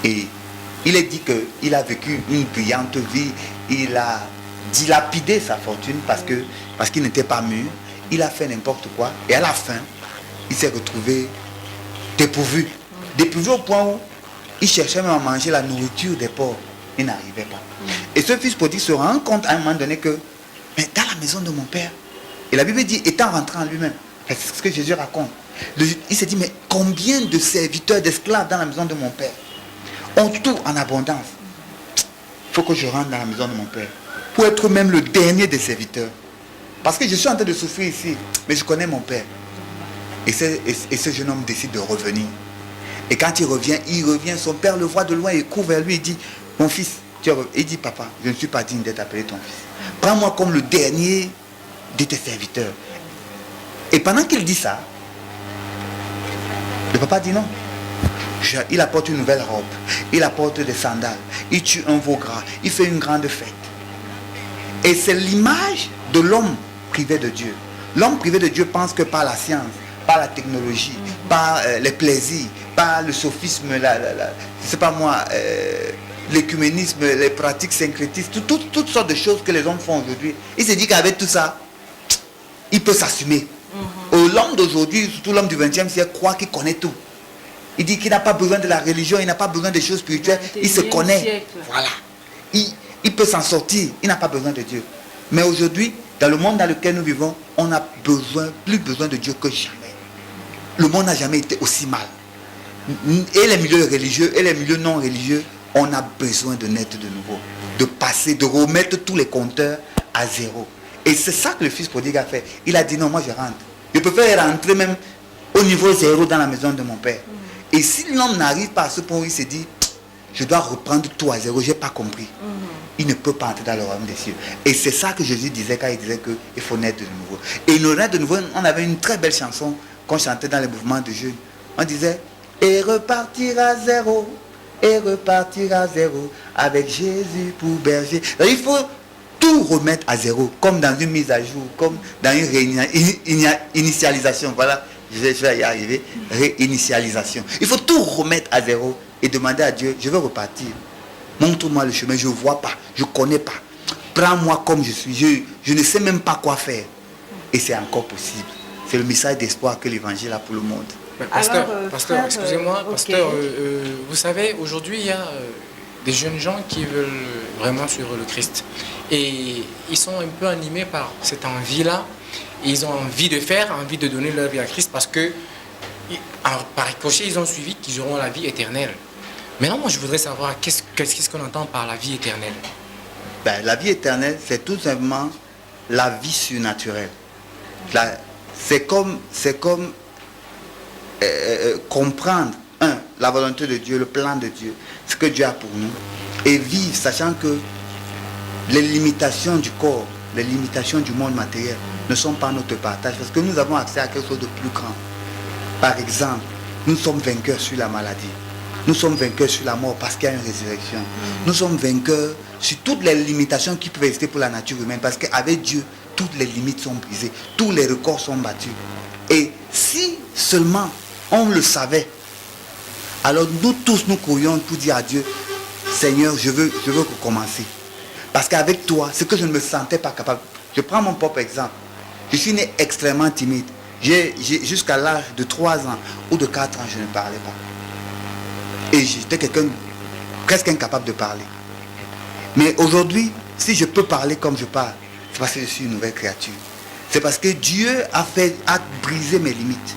[SPEAKER 2] Et il est dit qu'il a vécu une brillante vie, il a dilapidé sa fortune parce qu'il n'était pas mûr, il a fait n'importe quoi, et à la fin, il s'est retrouvé dépourvu au point où il cherchait même à manger la nourriture des pauvres, il n'arrivait pas. Et ce fils prodigue se rend compte à un moment donné que, mais dans la maison de mon père, et la Bible dit, étant rentré en lui-même, c'est ce que Jésus raconte, il s'est dit, mais combien de serviteurs, d'esclaves dans la maison de mon père ont tout en abondance. Il faut que je rentre dans la maison de mon père pour être même le dernier des serviteurs. Parce que je suis en train de souffrir ici, mais je connais mon père. Et ce jeune homme décide de revenir. Et quand il revient, son père le voit de loin et court vers lui et dit, mon fils, il dit, papa, je ne suis pas digne d'être appelé ton fils. Prends-moi comme le dernier de tes serviteurs. Et pendant qu'il dit ça, le papa dit non. Il apporte une nouvelle robe, il apporte des sandales, il tue un veau gras, il fait une grande fête. Et c'est l'image de l'homme privé de Dieu. L'homme privé de Dieu pense que par la science, par la technologie, par les plaisirs, par le sophisme, je sais pas moi, l'écuménisme, les pratiques syncrétistes, toutes sortes de choses que les hommes font aujourd'hui. Il se dit qu'avec tout ça, il peut s'assumer. L'homme d'aujourd'hui, surtout l'homme du 20e siècle, croit qu'il connaît tout. Il dit qu'il n'a pas besoin de la religion, il n'a pas besoin des choses spirituelles, il se connaît. Voilà. Il peut s'en sortir, il n'a pas besoin de Dieu. Mais aujourd'hui, dans le monde dans lequel nous vivons, on a plus besoin de Dieu que jamais. Le monde n'a jamais été aussi mal. Et les milieux religieux et les milieux non religieux, on a besoin de naître de nouveau, de passer, de remettre tous les compteurs à zéro. Et c'est ça que le fils prodigue a fait. Il a dit non, moi je rentre. Je préfère rentrer même au niveau zéro dans la maison de mon père. Et si l'homme n'arrive pas à ce point où il se dit, je dois reprendre tout à zéro, je n'ai pas compris. Il ne peut pas entrer dans le royaume des cieux. Et c'est ça que Jésus disait quand il disait qu'il faut naître de nouveau. Et il naître de nouveau, on avait une très belle chanson qu'on chantait dans les mouvements de jeûne. On disait, et repartir à zéro, avec Jésus pour berger. Alors, il faut tout remettre à zéro, comme dans une mise à jour, comme dans une réinitialisation. Voilà. Je vais y arriver. Réinitialisation. Il faut tout remettre à zéro et demander à Dieu, je veux repartir. Montre-moi le chemin, je ne vois pas, je ne connais pas. Prends-moi comme je suis, je ne sais même pas quoi faire. Et c'est encore possible. C'est le message d'espoir que l'évangile a pour le monde.
[SPEAKER 5] Pasteur, excusez-moi, pasteur, vous savez, aujourd'hui il y a des jeunes gens qui veulent vraiment suivre le Christ. Et ils sont un peu animés par cette envie-là. Ils ont envie de faire, envie de donner leur vie à Christ parce que, par ricochet, ils ont suivi qu'ils auront la vie éternelle. Maintenant, moi, je voudrais savoir qu'est-ce qu'on entend par la vie éternelle.
[SPEAKER 2] La vie éternelle, c'est tout simplement la vie surnaturelle. C'est comme comprendre, la volonté de Dieu, le plan de Dieu, ce que Dieu a pour nous, et vivre sachant que les limitations du corps, les limitations du monde matériel ne sont pas notre partage, parce que nous avons accès à quelque chose de plus grand. Par exemple, nous sommes vainqueurs sur la maladie. Nous sommes vainqueurs sur la mort parce qu'il y a une résurrection. Nous sommes vainqueurs sur toutes les limitations qui peuvent exister pour la nature humaine, parce qu'avec Dieu, toutes les limites sont brisées, tous les records sont battus. Et si seulement on le savait, alors nous tous nous courions pour dire à Dieu, Seigneur, je veux recommencer. Parce qu'avec toi, ce que je ne me sentais pas capable. Je prends mon propre exemple. Je suis né extrêmement timide. Jusqu'à l'âge de 3 ans ou de 4 ans, je ne parlais pas. Et j'étais quelqu'un presque incapable de parler. Mais aujourd'hui, si je peux parler comme je parle, c'est parce que je suis une nouvelle créature. C'est parce que Dieu a brisé mes limites.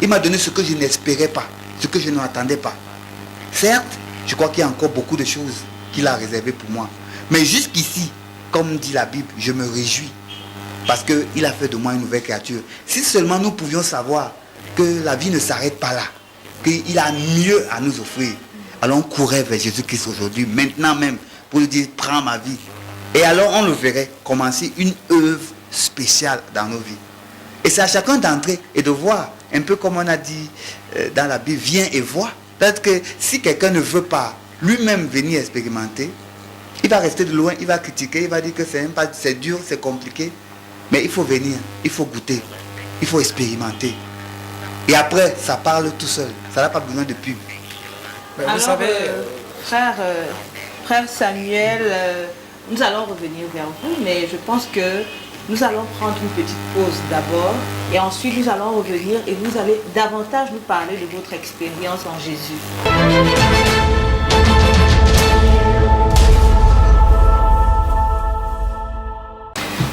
[SPEAKER 2] Il m'a donné ce que je n'espérais pas, ce que je n'attendais pas. Certes, je crois qu'il y a encore beaucoup de choses qu'il a réservées pour moi. Mais jusqu'ici, comme dit la Bible, je me réjouis. Parce qu'il a fait de moi une nouvelle créature. Si seulement nous pouvions savoir que la vie ne s'arrête pas là, qu'il a mieux à nous offrir, alors on courait vers Jésus-Christ aujourd'hui, maintenant même, pour lui dire, prends ma vie. Et alors on le verrait commencer une œuvre spéciale dans nos vies. Et c'est à chacun d'entrer et de voir, un peu comme on a dit dans la Bible, viens et vois. Peut-être que si quelqu'un ne veut pas lui-même venir expérimenter, il va rester de loin, il va critiquer, il va dire que c'est dur, c'est compliqué. Mais il faut venir, il faut goûter, il faut expérimenter. Et après, ça parle tout seul. Ça n'a pas besoin de pub.
[SPEAKER 1] Alors, vous savez, frère Samuel, nous allons revenir vers vous, mais je pense que nous allons prendre une petite pause d'abord et ensuite nous allons revenir et vous allez davantage nous parler de votre expérience en Jésus.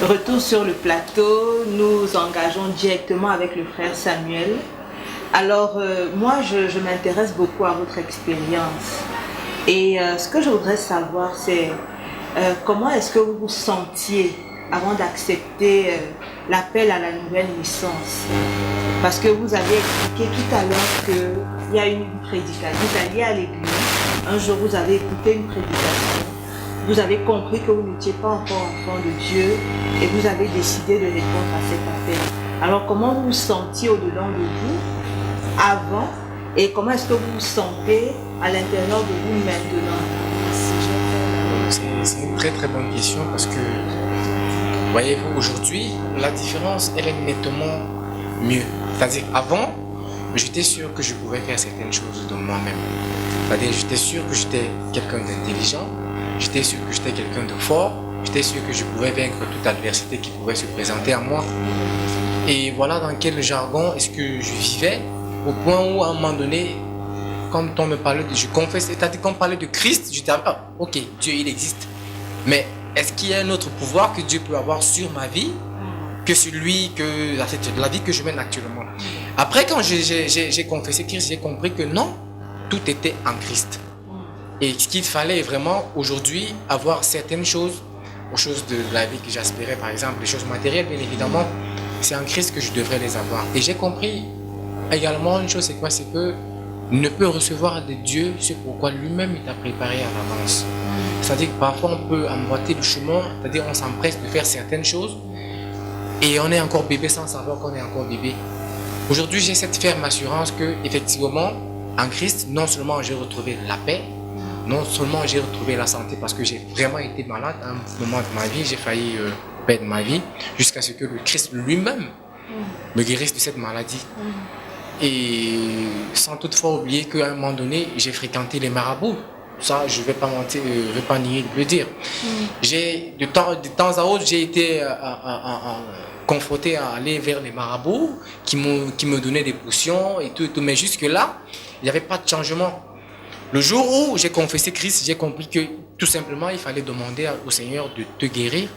[SPEAKER 1] Retour sur le plateau, nous engageons directement avec le frère Samuel. Alors, moi, je m'intéresse beaucoup à votre expérience. Et ce que je voudrais savoir, c'est comment est-ce que vous vous sentiez avant d'accepter l'appel à la nouvelle naissance? Parce que vous avez expliqué tout à l'heure qu'il y a une prédication. Vous alliez à l'église, un jour vous avez écouté une prédication. Vous avez compris que vous n'étiez pas encore enfant de Dieu et vous avez décidé de répondre à cet appel. Alors comment vous vous sentiez au-dedans de vous avant et comment est-ce que vous vous sentez à l'intérieur de vous maintenant?
[SPEAKER 5] C'est une très très bonne question parce que, voyez-vous, aujourd'hui, la différence, elle est nettement mieux. C'est-à-dire, avant, j'étais sûr que je pouvais faire certaines choses de moi-même. C'est-à-dire, j'étais sûr que j'étais quelqu'un d'intelligent. J'étais sûr que j'étais quelqu'un de fort, j'étais sûr que je pouvais vaincre toute adversité qui pouvait se présenter à moi. Et voilà dans quel jargon est-ce que je vivais, au point où à un moment donné, quand on me parlait je confesse, c'est-à-dire qu'on parlait de Christ, je disais, ah, ok, Dieu il existe. Mais est-ce qu'il y a un autre pouvoir que Dieu peut avoir sur ma vie que celui, que la vie que je mène actuellement? Après, quand j'ai confessé Christ, j'ai compris que non, tout était en Christ. Et ce qu'il fallait vraiment aujourd'hui avoir certaines choses, aux choses de la vie que j'aspirais, par exemple, les choses matérielles, bien évidemment, c'est en Christ que je devrais les avoir. Et j'ai compris également une chose, c'est quoi? C'est que ne peut recevoir de Dieu ce pourquoi lui-même il t'a préparé à l'avance. C'est-à-dire que parfois on peut emboîter le chemin, c'est-à-dire on s'empresse de faire certaines choses et on est encore bébé sans savoir qu'on est encore bébé. Aujourd'hui, j'ai cette ferme assurance que, effectivement, en Christ, non seulement j'ai retrouvé la paix, non seulement j'ai retrouvé la santé parce que j'ai vraiment été malade à un moment de ma vie, j'ai failli perdre ma vie jusqu'à ce que le Christ lui-même me guérisse de cette maladie. Et sans toutefois oublier qu'à un moment donné, j'ai fréquenté les marabouts. Ça, je ne vais pas mentir, je ne vais pas nier de le dire. De temps à autre, j'ai été confronté à aller vers les marabouts qui me donnaient des potions et tout. Mais jusque-là, il n'y avait pas de changement. Le jour où j'ai confessé Christ, j'ai compris que tout simplement, il fallait demander au Seigneur de te guérir.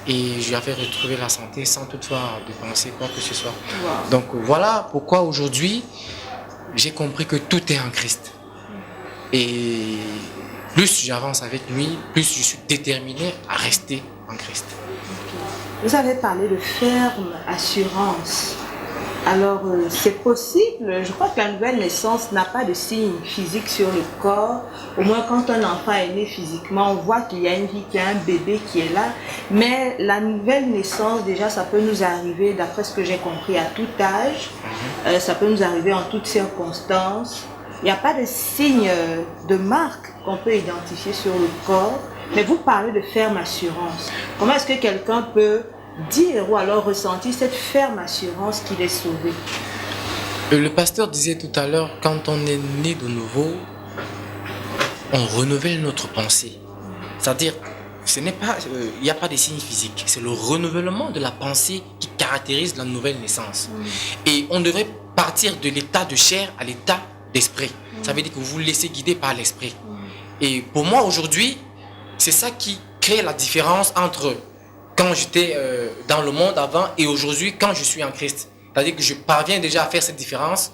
[SPEAKER 5] Et j'avais retrouvé la santé sans toutefois dépenser quoi que ce soit. Wow. Donc voilà pourquoi aujourd'hui, j'ai compris que tout est en Christ. Et plus j'avance avec lui, plus je suis déterminé à rester en Christ.
[SPEAKER 1] Vous avez parlé de ferme assurance. Alors, c'est possible, je crois que la nouvelle naissance n'a pas de signe physique sur le corps. Au moins, quand un enfant est né physiquement, on voit qu'il y a une vie, qu'il y a un bébé qui est là. Mais la nouvelle naissance, déjà, ça peut nous arriver, d'après ce que j'ai compris, à tout âge. Ça peut nous arriver en toutes circonstances. Il n'y a pas de signe de marque qu'on peut identifier sur le corps. Mais vous parlez de ferme assurance. Comment est-ce que quelqu'un peut dire ou alors ressentir cette ferme assurance qu'il est sauvé?
[SPEAKER 5] Le pasteur disait tout à l'heure, quand on est né de nouveau, on renouvelle notre pensée. C'est-à-dire, il n'y a pas de signes physiques. C'est le renouvellement de la pensée qui caractérise la nouvelle naissance. Et on devrait partir de l'état de chair à l'état d'esprit. Ça veut dire que vous vous laissez guider par l'esprit. Et pour moi, aujourd'hui, c'est ça qui crée la différence entre quand j'étais dans le monde avant et aujourd'hui quand je suis en Christ. C'est-à-dire que je parviens déjà à faire cette différence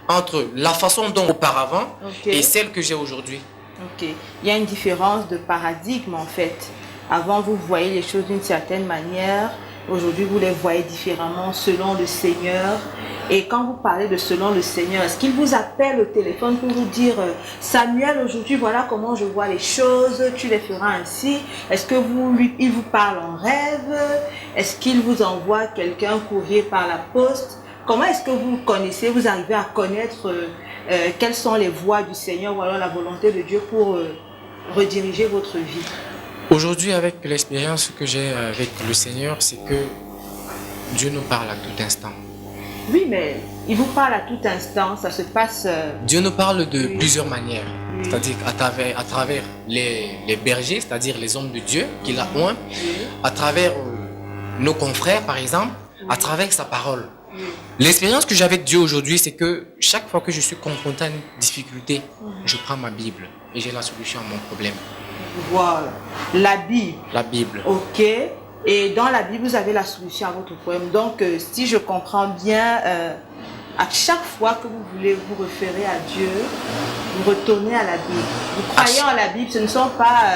[SPEAKER 5] entre la façon dont auparavant et celle que j'ai aujourd'hui.
[SPEAKER 1] Ok. Il y a une différence de paradigme en fait. Avant, vous voyez les choses d'une certaine manière. Aujourd'hui, vous les voyez différemment selon le Seigneur. Et quand vous parlez de selon le Seigneur, est-ce qu'il vous appelle au téléphone pour vous dire Samuel, aujourd'hui, voilà comment je vois les choses, tu les feras ainsi? Est-ce que il vous parle en rêve? Est-ce qu'il vous envoie quelqu'un courrier par la poste? Comment est-ce que vous connaissez, vous arrivez à connaître quelles sont les voies du Seigneur ou alors la volonté de Dieu pour rediriger votre vie?
[SPEAKER 5] Aujourd'hui, avec l'expérience que j'ai avec le Seigneur, c'est que Dieu nous parle à tout instant.
[SPEAKER 1] Oui, mais il vous parle à tout instant, ça se passe...
[SPEAKER 5] Dieu nous parle de plusieurs manières. C'est-à-dire à travers les bergers, c'est-à-dire les hommes de Dieu qu'il a oint, à travers nos confrères, par exemple, à travers sa parole. L'expérience que j'ai avec Dieu aujourd'hui, c'est que chaque fois que je suis confronté à une difficulté, je prends ma Bible et j'ai la solution à mon problème.
[SPEAKER 1] Voilà, la Bible.
[SPEAKER 5] La Bible.
[SPEAKER 1] Ok. Et dans la Bible, vous avez la solution à votre problème. Donc, si je comprends bien, à chaque fois que vous voulez vous référer à Dieu, vous retournez à la Bible. Vous croyez en la Bible, ce ne sont pas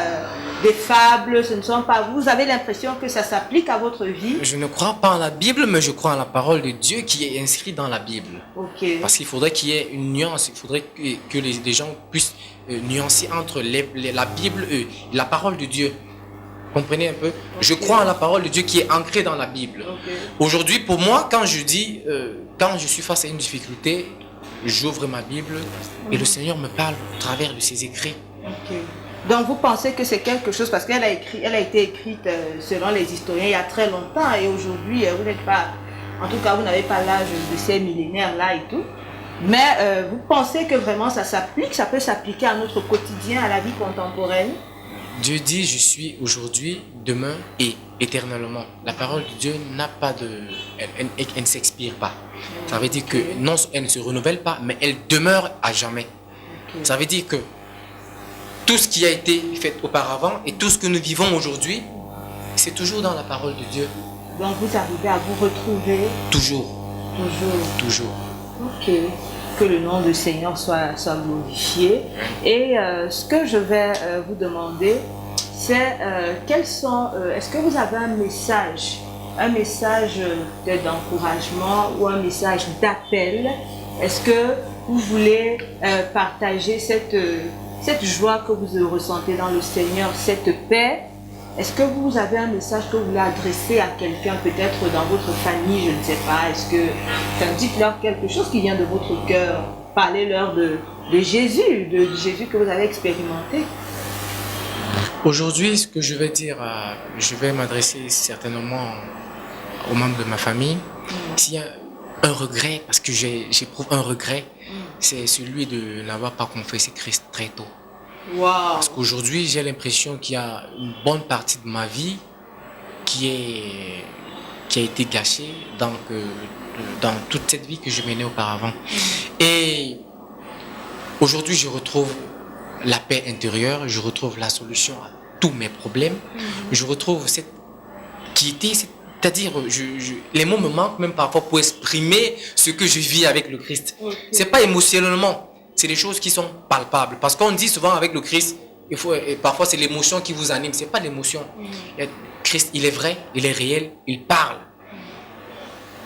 [SPEAKER 1] des fables, ce ne sont pas... Vous avez l'impression que ça s'applique à votre vie?
[SPEAKER 5] Je ne crois pas en la Bible, mais je crois en la parole de Dieu qui est inscrite dans la Bible.
[SPEAKER 1] Ok.
[SPEAKER 5] Parce qu'il faudrait qu'il y ait une nuance, il faudrait que les gens puissent nuancer entre la Bible et la parole de Dieu. Comprenez un peu? Je crois en la parole de Dieu qui est ancrée dans la Bible. Aujourd'hui, pour moi, quand je suis face à une difficulté, j'ouvre ma Bible et le Seigneur me parle au travers de ses écrits.
[SPEAKER 1] Donc vous pensez que c'est quelque chose, parce qu'elle a été écrite selon les historiens il y a très longtemps et aujourd'hui vous n'êtes pas, en tout cas vous n'avez pas l'âge de ces millénaires-là et tout. Mais vous pensez que vraiment ça s'applique, ça peut s'appliquer à notre quotidien, à la vie contemporaine?
[SPEAKER 5] Dieu dit, je suis aujourd'hui, demain et éternellement. La parole de Dieu n'a pas de... Elle ne s'expire pas. Ça veut dire que non, elle ne se renouvelle pas, mais elle demeure à jamais. Ça veut dire que tout ce qui a été fait auparavant et tout ce que nous vivons aujourd'hui, c'est toujours dans la parole de Dieu.
[SPEAKER 1] Donc vous arrivez à vous retrouver?
[SPEAKER 5] Toujours. Toujours.
[SPEAKER 1] Ok. Que le nom du Seigneur soit glorifié. Et ce que je vais vous demander, c'est est-ce que vous avez un message peut-être d'encouragement ou un message d'appel? Est-ce que vous voulez partager cette joie que vous ressentez dans le Seigneur, cette paix? Est-ce que vous avez un message que vous voulez adresser à quelqu'un, peut-être dans votre famille, je ne sais pas? Est-ce que dites-leur quelque chose qui vient de votre cœur? Parlez-leur de Jésus, de Jésus que vous avez expérimenté.
[SPEAKER 5] Aujourd'hui, ce que je vais dire, je vais m'adresser certainement aux membres de ma famille. S'il y a un regret, parce que j'éprouve un regret, c'est celui de n'avoir pas confessé Christ très tôt.
[SPEAKER 1] Wow.
[SPEAKER 5] Parce qu'aujourd'hui, j'ai l'impression qu'il y a une bonne partie de ma vie qui a été gâchée dans toute cette vie que je menais auparavant. Et aujourd'hui, je retrouve la paix intérieure, je retrouve la solution à tous mes problèmes. Je retrouve cette quiétude, c'est-à-dire les mots me manquent même parfois pour exprimer ce que je vis avec le Christ. C'est pas émotionnellement. C'est des choses qui sont palpables. Parce qu'on dit souvent avec le Christ, et parfois c'est l'émotion qui vous anime. Ce n'est pas l'émotion. Christ, il est vrai, il est réel, il parle.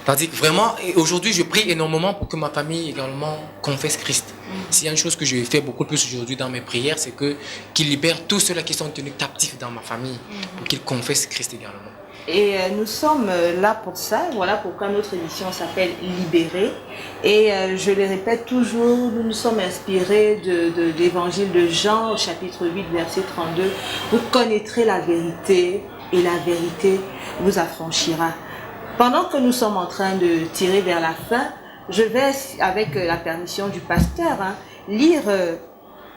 [SPEAKER 5] Tandis que vraiment, aujourd'hui, je prie énormément pour que ma famille également confesse Christ. S'il y a une chose que je fais beaucoup plus aujourd'hui dans mes prières, c'est qu'il libère tous ceux-là qui sont tenus captifs dans ma famille, pour qu'ils confessent Christ également.
[SPEAKER 1] Et nous sommes là pour ça, voilà pourquoi notre émission s'appelle Libérer. Et je le répète toujours, nous nous sommes inspirés de l'évangile de Jean au chapitre 8, verset 32. Vous connaîtrez la vérité et la vérité vous affranchira. Pendant que nous sommes en train de tirer vers la fin, je vais, avec la permission du pasteur, lire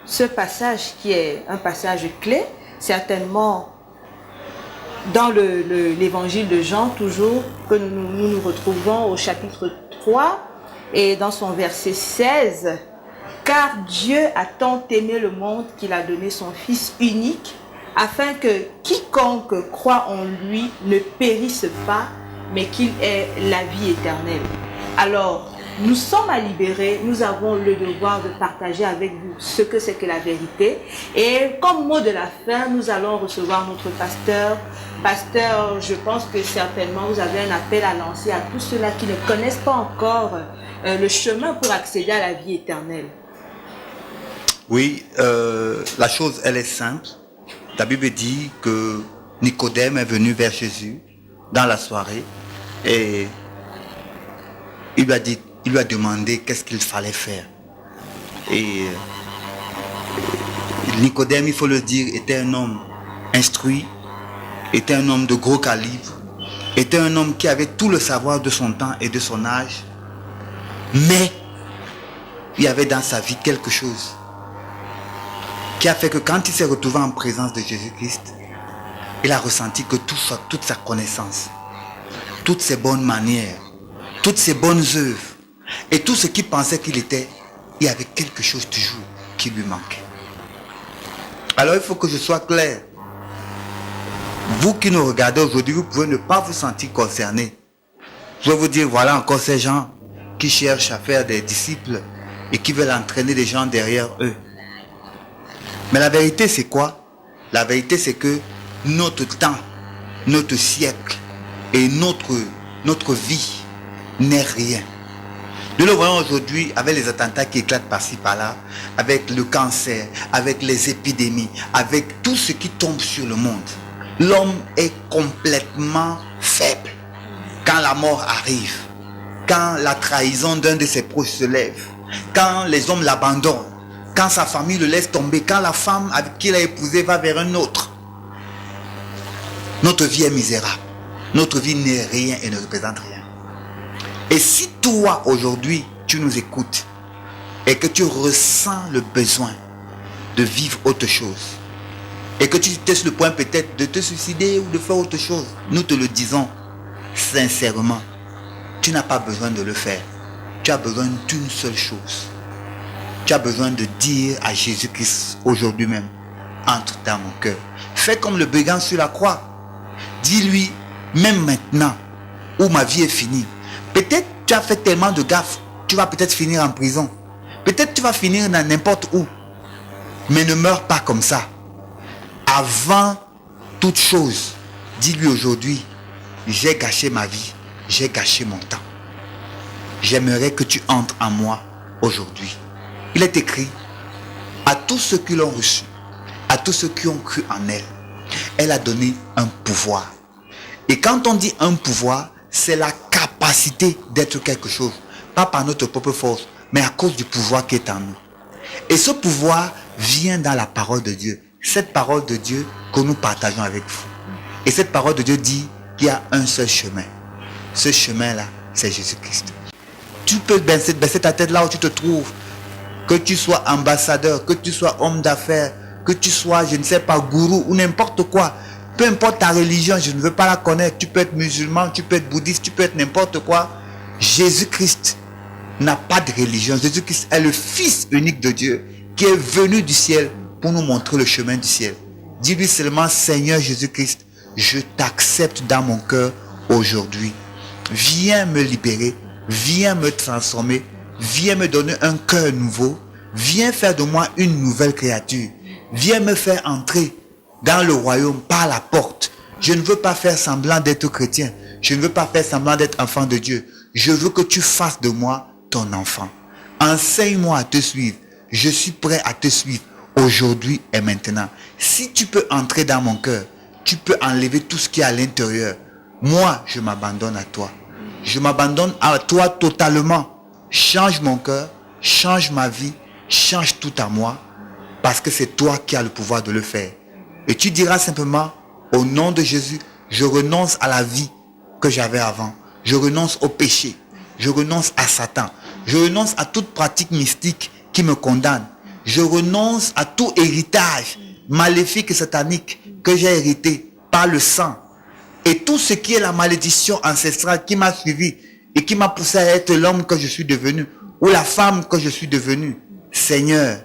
[SPEAKER 1] ce passage qui est un passage clé, certainement dans l'évangile de Jean, toujours, que nous retrouvons au chapitre 3 et dans son verset 16. Car Dieu a tant aimé le monde qu'il a donné son Fils unique, afin que quiconque croit en lui ne périsse pas, mais qu'il ait la vie éternelle. Alors, nous sommes à libérer, nous avons le devoir de partager avec vous ce que c'est que la vérité. Et comme mot de la fin, nous allons recevoir notre pasteur. Pasteur, je pense que certainement vous avez un appel à lancer à tous ceux-là qui ne connaissent pas encore le chemin pour accéder à la vie éternelle.
[SPEAKER 2] Oui, la chose, elle est simple. La Bible dit que Nicodème est venu vers Jésus dans la soirée et il lui a demandé qu'est-ce qu'il fallait faire. Et Nicodème, il faut le dire, était un homme instruit, était un homme de gros calibre, était un homme qui avait tout le savoir de son temps et de son âge, mais il y avait dans sa vie quelque chose qui a fait que quand il s'est retrouvé en présence de Jésus-Christ, il a ressenti que toute sa connaissance, toutes ses bonnes manières, toutes ses bonnes œuvres et tout ce qu'il pensait qu'il était, il y avait quelque chose toujours qui lui manquait. Alors il faut que je sois clair. Vous qui nous regardez aujourd'hui, vous pouvez ne pas vous sentir concerné. Je vais vous dire, voilà encore ces gens qui cherchent à faire des disciples et qui veulent entraîner les gens derrière eux. Mais la vérité, c'est quoi? La vérité, c'est que notre temps, notre siècle et notre vie n'est rien. Nous le voyons aujourd'hui avec les attentats qui éclatent par-ci, par-là, avec le cancer, avec les épidémies, avec tout ce qui tombe sur le monde. L'homme est complètement faible. Quand la mort arrive, quand la trahison d'un de ses proches se lève, quand les hommes l'abandonnent, quand sa famille le laisse tomber, quand la femme avec qui il a épousé va vers un autre, notre vie est misérable. Notre vie n'est rien et ne représente rien. Et si toi, aujourd'hui, tu nous écoutes et que tu ressens le besoin de vivre autre chose et que tu es sur le point peut-être de te suicider ou de faire autre chose, nous te le disons sincèrement, tu n'as pas besoin de le faire. Tu as besoin d'une seule chose. Tu as besoin de dire à Jésus-Christ aujourd'hui même, entre dans mon cœur. Fais comme le brigand sur la croix. Dis-lui, même maintenant où ma vie est finie, peut-être tu as fait tellement de gaffes, tu vas peut-être finir en prison. Peut-être tu vas finir dans n'importe où. Mais ne meurs pas comme ça. Avant toute chose, dis-lui aujourd'hui, j'ai gâché ma vie, j'ai gâché mon temps. J'aimerais que tu entres en moi aujourd'hui. Il est écrit, à tous ceux qui l'ont reçu, à tous ceux qui ont cru en elle, elle a donné un pouvoir. Et quand on dit un pouvoir, c'est la capacité d'être quelque chose. Pas par notre propre force, mais à cause du pouvoir qui est en nous. Et ce pouvoir vient dans la parole de Dieu. Cette parole de Dieu que nous partageons avec vous. Et cette parole de Dieu dit qu'il y a un seul chemin. Ce chemin-là, c'est Jésus-Christ. Tu peux baisser ta tête là où tu te trouves. Que tu sois ambassadeur, que tu sois homme d'affaires, que tu sois, je ne sais pas, gourou ou n'importe quoi. Peu importe ta religion, je ne veux pas la connaître. Tu peux être musulman, tu peux être bouddhiste, tu peux être n'importe quoi. Jésus-Christ n'a pas de religion. Jésus-Christ est le Fils unique de Dieu qui est venu du ciel pour nous montrer le chemin du ciel. Dis-lui seulement, Seigneur Jésus-Christ, je t'accepte dans mon cœur aujourd'hui. Viens me libérer, viens me transformer, viens me donner un cœur nouveau, viens faire de moi une nouvelle créature, viens me faire entrer dans le royaume par la porte. Je ne veux pas faire semblant d'être chrétien, je ne veux pas faire semblant d'être enfant de Dieu. Je veux que tu fasses de moi ton enfant. Enseigne-moi à te suivre. Je suis prêt à te suivre aujourd'hui et maintenant. Si tu peux entrer dans mon cœur, tu peux enlever tout ce qui est à l'intérieur. Moi, je m'abandonne à toi. Je m'abandonne à toi totalement. Change mon cœur, change ma vie, change tout à moi, parce que c'est toi qui as le pouvoir de le faire. Et tu diras simplement, au nom de Jésus, je renonce à la vie que j'avais avant. Je renonce au péché. Je renonce à Satan. Je renonce à toute pratique mystique qui me condamne. Je renonce à tout héritage maléfique et satanique que j'ai hérité par le sang, Et tout ce qui est la malédiction ancestrale qui m'a suivi et qui m'a poussé à être l'homme que je suis devenu ou la femme que je suis devenue. Seigneur,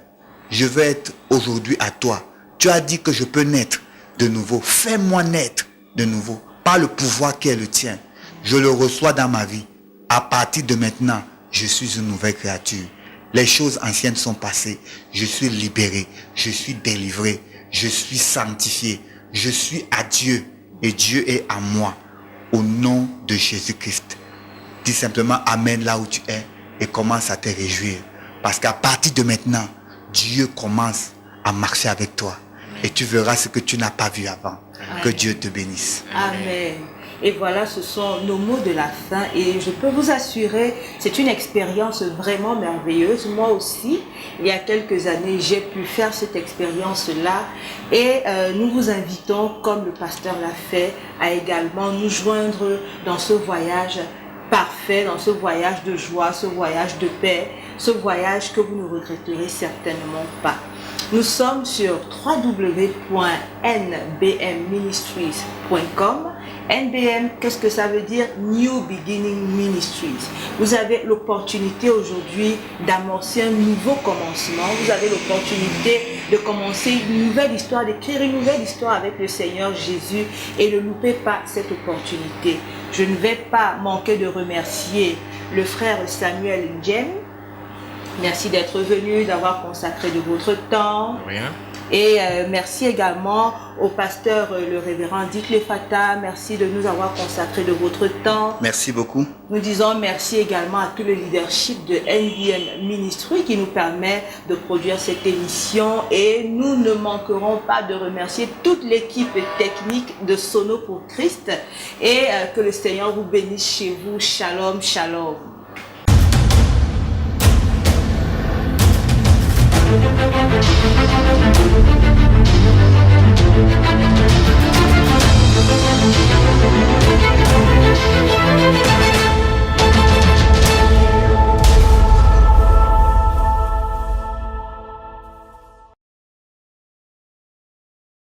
[SPEAKER 2] je veux être aujourd'hui à toi. Tu as dit que je peux naître de nouveau. Fais-moi naître de nouveau par le pouvoir qui est le tien. Je le reçois dans ma vie. À partir de maintenant, je suis une nouvelle créature. Les choses anciennes sont passées. Je suis libéré. Je suis délivré. Je suis sanctifié. Je suis à Dieu. Et Dieu est à moi. Au nom de Jésus-Christ. Dis simplement Amen là où tu es et commence à te réjouir. Parce qu'à partir de maintenant, Dieu commence à marcher avec toi. Et tu verras ce que tu n'as pas vu avant.
[SPEAKER 1] Amen.
[SPEAKER 2] Que Dieu te bénisse.
[SPEAKER 1] Amen. Et voilà, ce sont nos mots de la fin. Et je peux vous assurer, c'est une expérience vraiment merveilleuse. Moi aussi, il y a quelques années, j'ai pu faire cette expérience-là. Et nous vous invitons, comme le pasteur l'a fait, à également nous joindre dans ce voyage parfait, dans ce voyage de joie, ce voyage de paix, ce voyage que vous ne regretterez certainement pas. Nous sommes sur www.nbmministries.com. NBM, qu'est-ce que ça veut dire? New Beginning Ministries. Vous avez l'opportunité aujourd'hui d'amorcer un nouveau commencement. Vous avez l'opportunité de commencer une nouvelle histoire, d'écrire une nouvelle histoire avec le Seigneur Jésus. Et ne loupez pas cette opportunité. Je ne vais pas manquer de remercier le frère Samuel Ndjem. Merci d'être venu, d'avoir consacré de votre temps.
[SPEAKER 5] Rien.
[SPEAKER 1] Et merci également au pasteur, le révérend Dick Lefata. Merci de nous avoir consacré de votre temps.
[SPEAKER 2] Merci beaucoup.
[SPEAKER 1] Nous disons merci également à tout le leadership de NBM Ministry qui nous permet de produire cette émission. Et nous ne manquerons pas de remercier toute l'équipe technique de Sono pour Christ. Et que le Seigneur vous bénisse chez vous. Shalom, shalom.
[SPEAKER 4] Thank you.